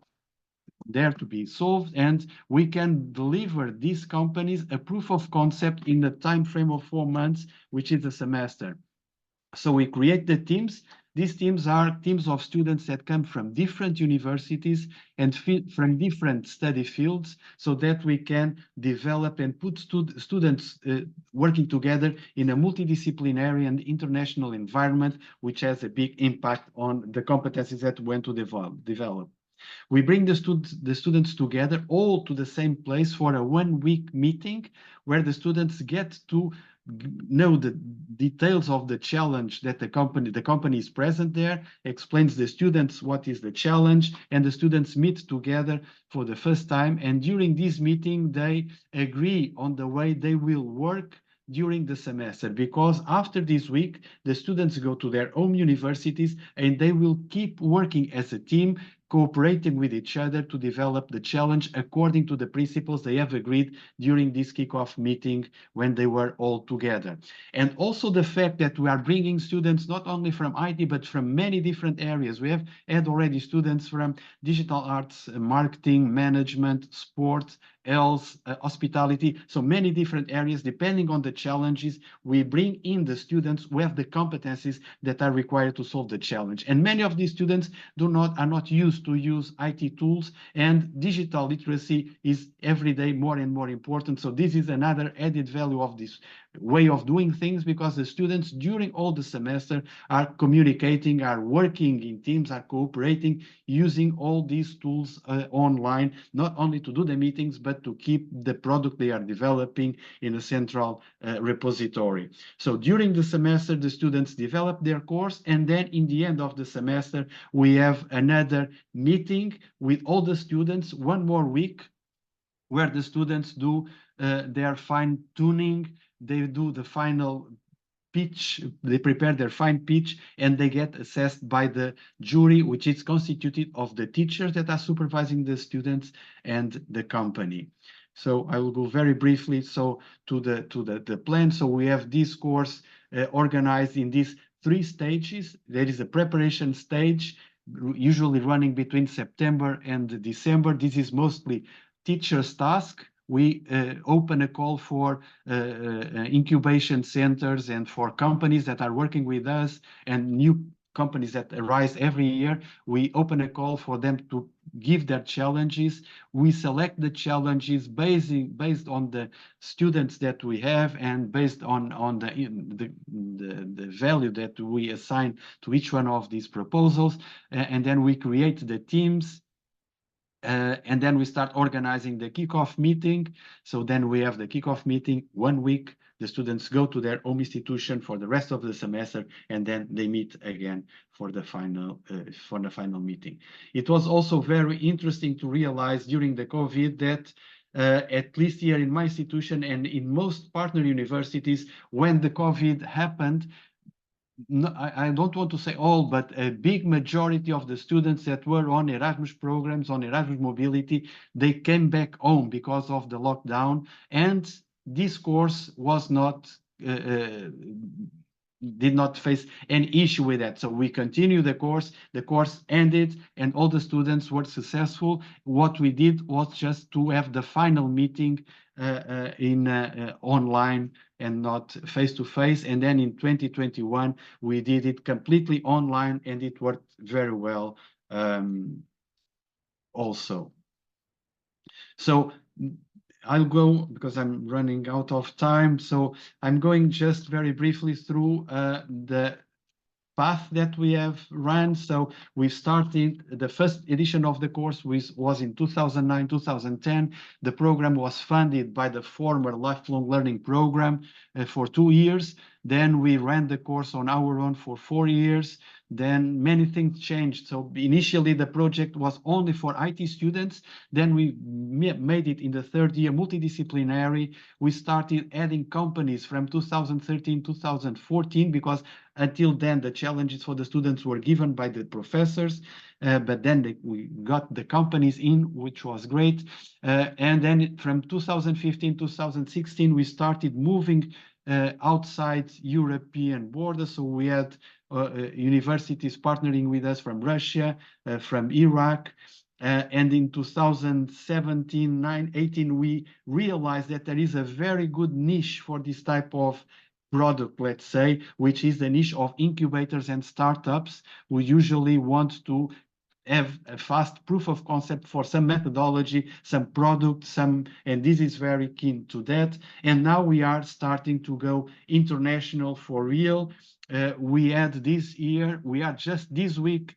there to be solved, and we can deliver these companies a proof of concept in the time frame of 4 months, which is a semester. So we create the teams. These teams are teams of students that come from different universities and from different study fields, so that we can develop and put students working together in a multidisciplinary and international environment, which has a big impact on the competencies that we want to develop. We bring the students together all to the same place for a 1-week meeting, where the students get to know the details of the challenge that the company is present there, explains the students what is the challenge, and the students meet together for the first time. And during this meeting, they agree on the way they will work during the semester, because after this week, the students go to their own universities and they will keep working as a team, cooperating with each other to develop the challenge according to the principles they have agreed during this kickoff meeting when they were all together. And also the fact that we are bringing students not only from IT, but from many different areas. We have had already students from digital arts, marketing, management, sports, health, hospitality, so many different areas. Depending on the challenges, we bring in the students who have the competencies that are required to solve the challenge. And many of these students are not used to use IT tools, and digital literacy is every day more and more important. So this is another added value of this way of doing things, because the students during all the semester are communicating, are working in teams, are cooperating, using all these tools online, not only to do the meetings, but to keep the product they are developing in a central repository. So during the semester, the students develop their course, and then in the end of the semester, we have another meeting with all the students, 1 more week, where the students do their fine-tuning. They do the final pitch, they prepare their fine pitch, and they get assessed by the jury, which is constituted of the teachers that are supervising the students and the company. So I will go very briefly to the plan. So we have this course organized in these 3 stages. There is a preparation stage, usually running between September and December. This is mostly teachers' task. We open a call for incubation centers and for companies that are working with us and new companies that arise every year. We open a call for them to give their challenges. We select the challenges based on the students that we have and based on the value that we assign to each one of these proposals. And then we create the teams. And then we start organizing the kickoff meeting. So then we have the kickoff meeting 1 week the students go to their home institution for the rest of the semester, and then they meet again for the final meeting. It was also very interesting to realize during the COVID that at least here in my institution and in most partner universities, when the COVID happened, no, I don't want to say all, but a big majority of the students that were on Erasmus programs, on Erasmus mobility, they came back home because of the lockdown, and this course was not did not face any issue with that. So we continued the course ended, and all the students were successful. What we did was just to have the final meeting in online and not face-to-face. And then in 2021, we did it completely online, and it worked very well also. So I'll go because I'm running out of time. So I'm going just very briefly through the path that we have run. So we started the first edition of the course was in 2009, 2010. The program was funded by the former lifelong learning program for 2 years. Then we ran the course on our own for 4 years. Then many things changed. So initially the project was only for IT students. Then we made it in the 3rd year multidisciplinary. We started adding companies from 2013, 2014, because until then the challenges for the students were given by the professors. But then we got the companies in, which was great. And then from 2015, 2016, we started moving outside European borders. So we had universities partnering with us from Russia, from Iraq. And in 2017, 18, we realized that there is a very good niche for this type of product, let's say, which is the niche of incubators and startups who usually want to have a fast proof of concept for some methodology, some product, and this is very keen to that. And now we are starting to go international for real. We had this year, we are just this week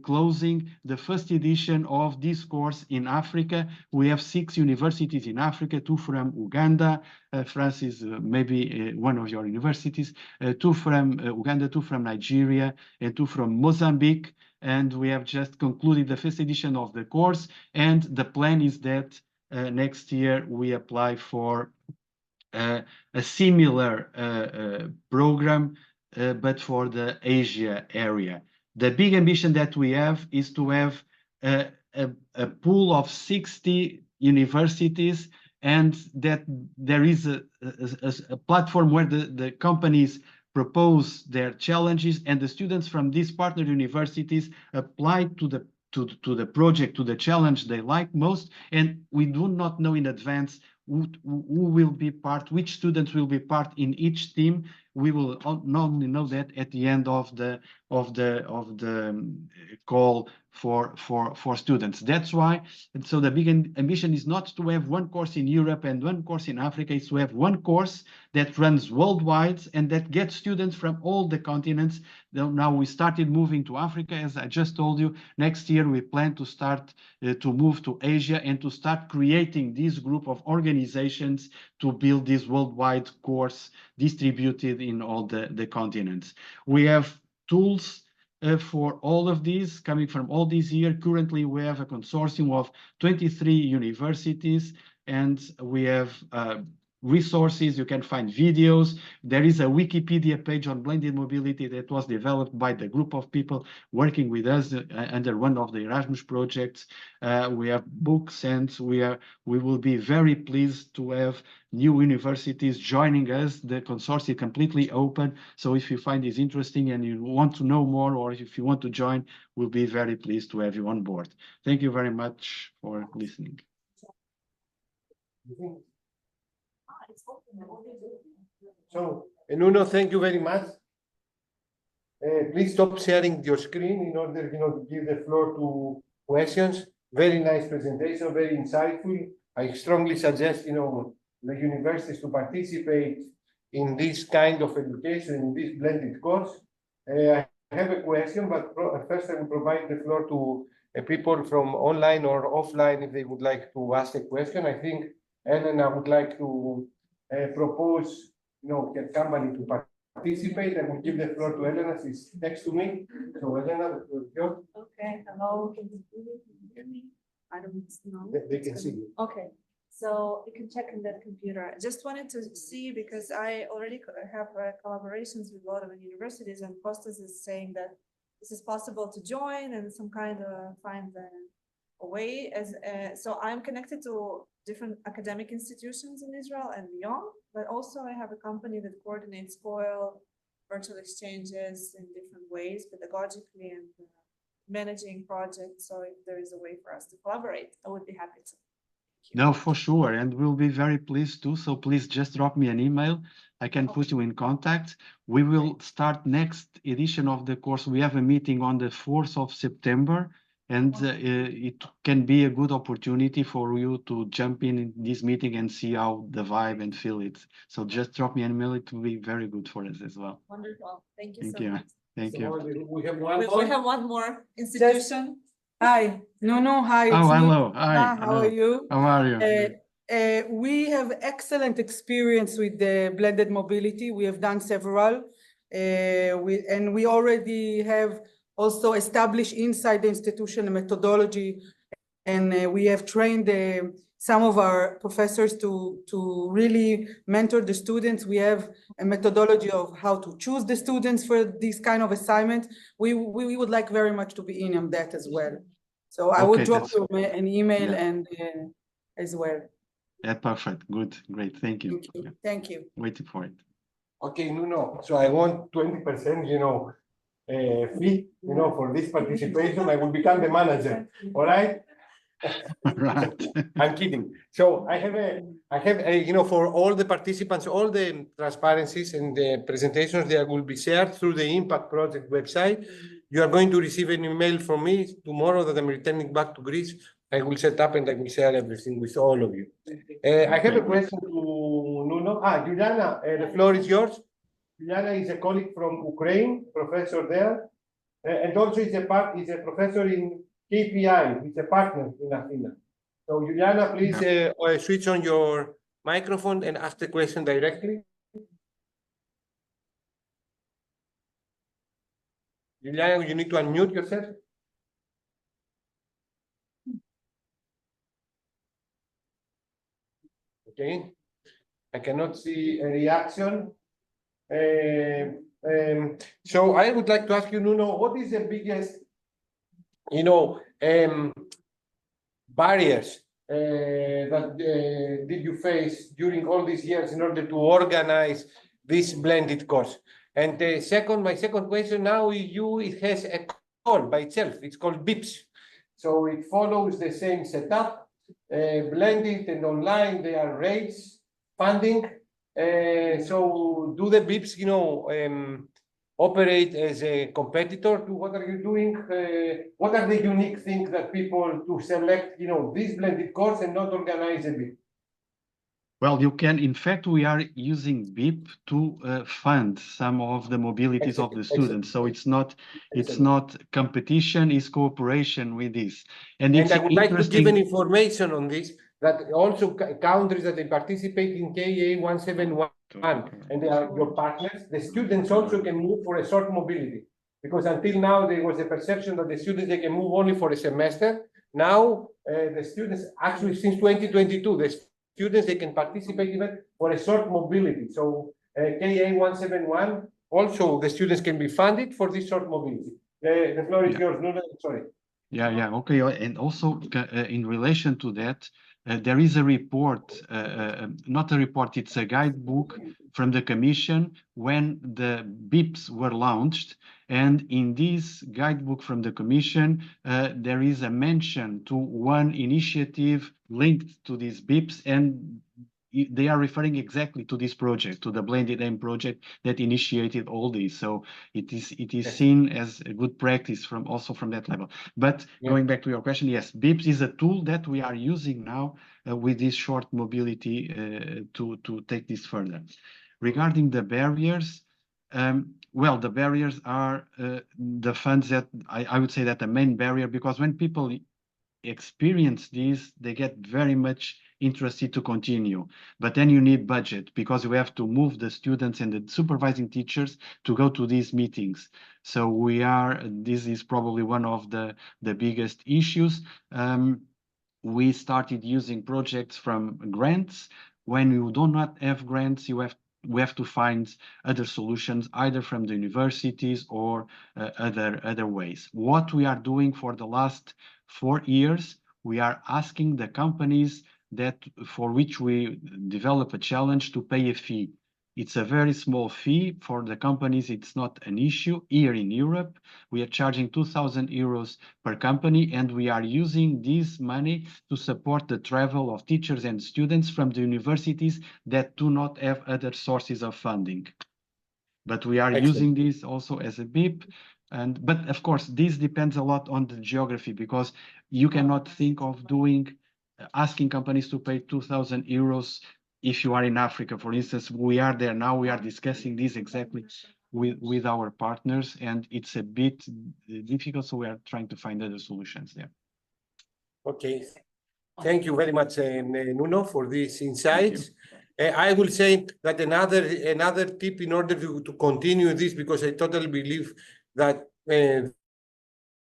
closing the first edition of this course in Africa. We have 6 universities in Africa, 2 from Uganda. France is maybe one of your universities, 2 from Uganda, 2 from Nigeria, and 2 from Mozambique. And we have just concluded the first edition of the course. And the plan is that next year we apply for a similar program, but for the Asia area. The big ambition that we have is to have a pool of 60 universities, and that there is a platform where the companies propose their challenges, and the students from these partner universities apply to the project, to the challenge they like most. And we do not know in advance who will be part, which students will be part in each team. We will only know that at the end of the call for students. That's why, and so the big ambition is not to have one course in Europe and one course in Africa. It's to have one course that runs worldwide and that gets students from all the continents. Now we started moving to Africa, as I just told you. Next year we plan to start to move to Asia and to start creating this group of organizations to build this worldwide course distributed in all the continents. We have tools for all of these coming from all these years. Currently, we have a consortium of 23 universities, and we have resources. You can find videos. There is a Wikipedia page on blended mobility that was developed by the group of people working with us under one of the Erasmus projects. We have books, and we will be very pleased to have new universities joining us. The consortium is completely open. So if you find this interesting and you want to know more, or if you want to join, we'll be very pleased to have you on board. Thank you very much for listening. So, Nuno, thank you very much. Please stop sharing your screen in order, to give the floor to questions. Very nice presentation, very insightful. I strongly suggest, the universities to participate in this kind of education, in this blended course. I have a question, but first I will provide the floor to people from online or offline if they would like to ask a question. I think Elena would like to propose get somebody to participate. I will give the floor to Elena. She's next to me. So Elena, the floor is yours. Okay, hello, can you hear me? I don't know. They can see you. Okay, so you can check in that computer. I just wanted to see, because I already have collaborations with a lot of universities, and Kostas is saying that this is possible to join and some kind of find a way. So I'm connected to different academic institutions in Israel and beyond, but also I have a company that coordinates COIL virtual exchanges in different ways, pedagogically and managing projects. So if there is a way for us to collaborate, I would be happy to. No, for sure, and we'll be very pleased to. So please just drop me an email. I can put you in contact. We will start next edition of the course. We have a meeting on the 4th of September, and it can be a good opportunity for you to jump in this meeting and see how the vibe and feel it. So just drop me an email. It will be very good for us as well. Wonderful. Thank you Thank so you. much. Thank you. We have one We more. have one more institution. Hi, no, hi. Oh, It's me. hello. Hi. How are you? How are you? We have excellent experience with the blended mobility. We have done several, and we already have also established inside the institution a methodology, and we have trained some of our professors to really mentor the students. We have a methodology of how to choose the students for this kind of assignment. We would like very much to be in on that as well. So I will drop you an email and as well. Yeah, perfect. Good. Great. Thank you. Thank you. Waiting for it. Okay, Nuno. So I want 20%, fee, for this participation. I will become the manager. All right? Right. I'm kidding. So I have a, for all the participants, all the transparencies and the presentations that will be shared through the Impact Project website. You are going to receive an email from me tomorrow that I'm returning back to Greece. I will set up and I will share everything with all of you. I have a question to Nuno. Juliana, the floor is yours. Juliana is a colleague from Ukraine, professor there, and also is a professor in KPI. He's a partner in Athena. So Juliana, please switch on your microphone and ask the question directly. Juliana, you need to unmute yourself. Okay, I cannot see a reaction. So I would like to ask you, Nuno, what is the biggest, barriers that did you face during all these years in order to organize this blended course? And my second question now, it has a call by itself. It's called BIPS. So it follows the same setup. Blended and online, there are rates, funding. So do the BIPs, operate as a competitor to what are you doing? What are the unique things that people to select, this blended course and not organize a BIP? Well, you can, in fact, we are using BIP to fund some of the mobilities of the students. So it's not competition, it's cooperation with this. And I would like to give an information on this, that also countries that they participate in KA 171 and they are your partners, the students also can move for a short mobility. Because until now, there was a perception that the students, they can move only for a semester. Now, the students, actually since 2022, the students, they can participate even for a short mobility. So KA 171, also the students can be funded for this short mobility. The floor is yours, Nuno, sorry. Yeah, okay. And also in relation to that, there is a report, not a report, it's a guidebook from the Commission when the BIPs were launched. And in this guidebook from the Commission, there is a mention to one initiative linked to these BIPs, and they are referring exactly to this project, to the Blended Aim project that initiated all this. So it is seen as a good practice also from that level. But going back to your question, yes, BIPS is a tool that we are using now with this short mobility to take this further. Regarding the barriers, well, the barriers are the funds that I would say that the main barrier, because when people experience these, they get very much interested to continue. But then you need budget because you have to move the students and the supervising teachers to go to these meetings. So this is probably one of the biggest issues. We started using projects from grants. When you do not have grants, we have to find other solutions, either from the universities or other ways. What we are doing for the last 4 years, we are asking the companies for which we develop a challenge to pay a fee. It's a very small fee for the companies. It's not an issue. Here in Europe, we are charging 2,000 euros per company, and we are using this money to support the travel of teachers and students from the universities that do not have other sources of funding. But we are using this also as a BIP. But of course, this depends a lot on the geography, because you cannot think of asking companies to pay 2,000 euros if you are in Africa, for instance. We are there now, we are discussing this exactly with our partners, and it's a bit difficult, so we are trying to find other solutions there. Okay, thank you very much, Nuno, for these insights. I will say that another tip in order to continue this, because I totally believe that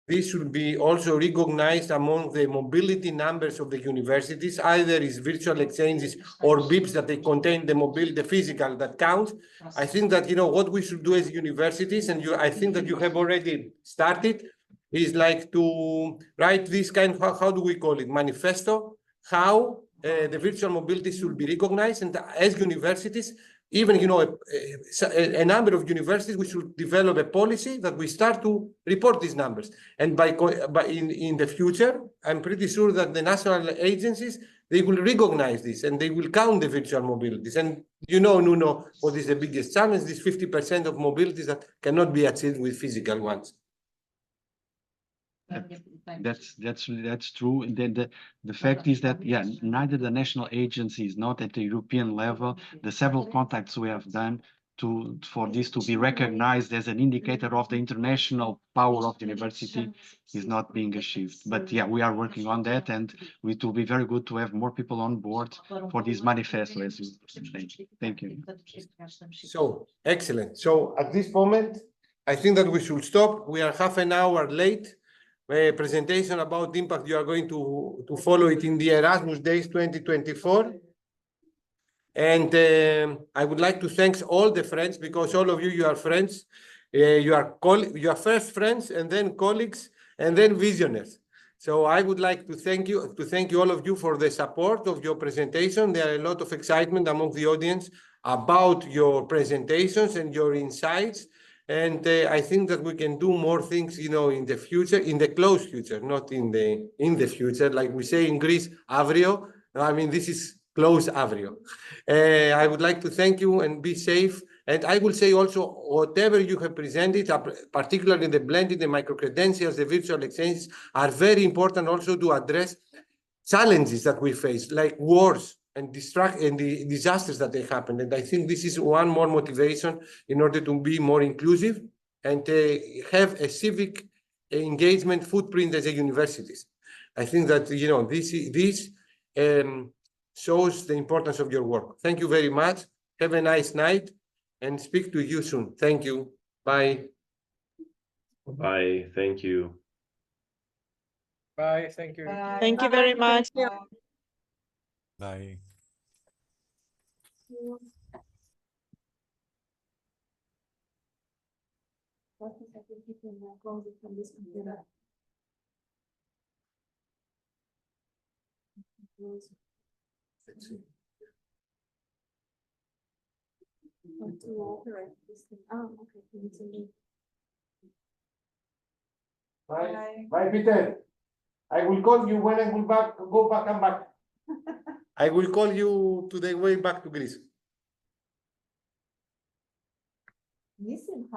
this should be also recognized among the mobility numbers of the universities, either is virtual exchanges or BIPs that they contain the mobility, the physical that counts. I think that, what we should do as universities, and I think that you have already started, is like to write this how do we call it, manifesto, how the virtual mobility should be recognized. And as universities, even, a number of universities, we should develop a policy that we start to report these numbers. And in the future, I'm pretty sure that the national agencies, they will recognize this and they will count the virtual mobilities. And Nuno, what is the biggest challenge? This 50% of mobilities that cannot be achieved with physical ones. That's true. The fact is that, neither the national agencies, not at the European level, the several contacts we have done for this to be recognized as an indicator of the international power of the university is not being achieved. But we are working on that, and it will be very good to have more people on board for this manifesto, as you mentioned. Thank you. So, excellent. So at this moment, I think that we should stop. We are half an hour late. Presentation about impact, you are going to follow it in the Erasmus Days 2024. And I would like to thank all the friends, because all of you are friends. You are first friends, and then colleagues, and then visionaries. So I would like to thank you all of you for the support of your presentation. There are a lot of excitement among the audience about your presentations and your insights. And I think that we can do more things, in the future, in the close future, not in the future. Like we say in Greece, avreo. I mean, this is close avreo. I would like to thank you and be safe. And I will say also, whatever you have presented, particularly the blended, the micro-credentials, the virtual exchanges, are very important also to address challenges that we face, like wars and the disasters that they happen. And I think this is one more motivation in order to be more inclusive and have a civic engagement footprint as a universities. I think that, this shows the importance of your work. Thank you very much. Have a nice night and speak to you soon. Thank you. Bye. Bye. Thank you. Bye. Thank you. Thank you very much. Bye. Bye. Bye, Peter. I will call you when I will go back and back. I will call you to the way back to Greece. Listen,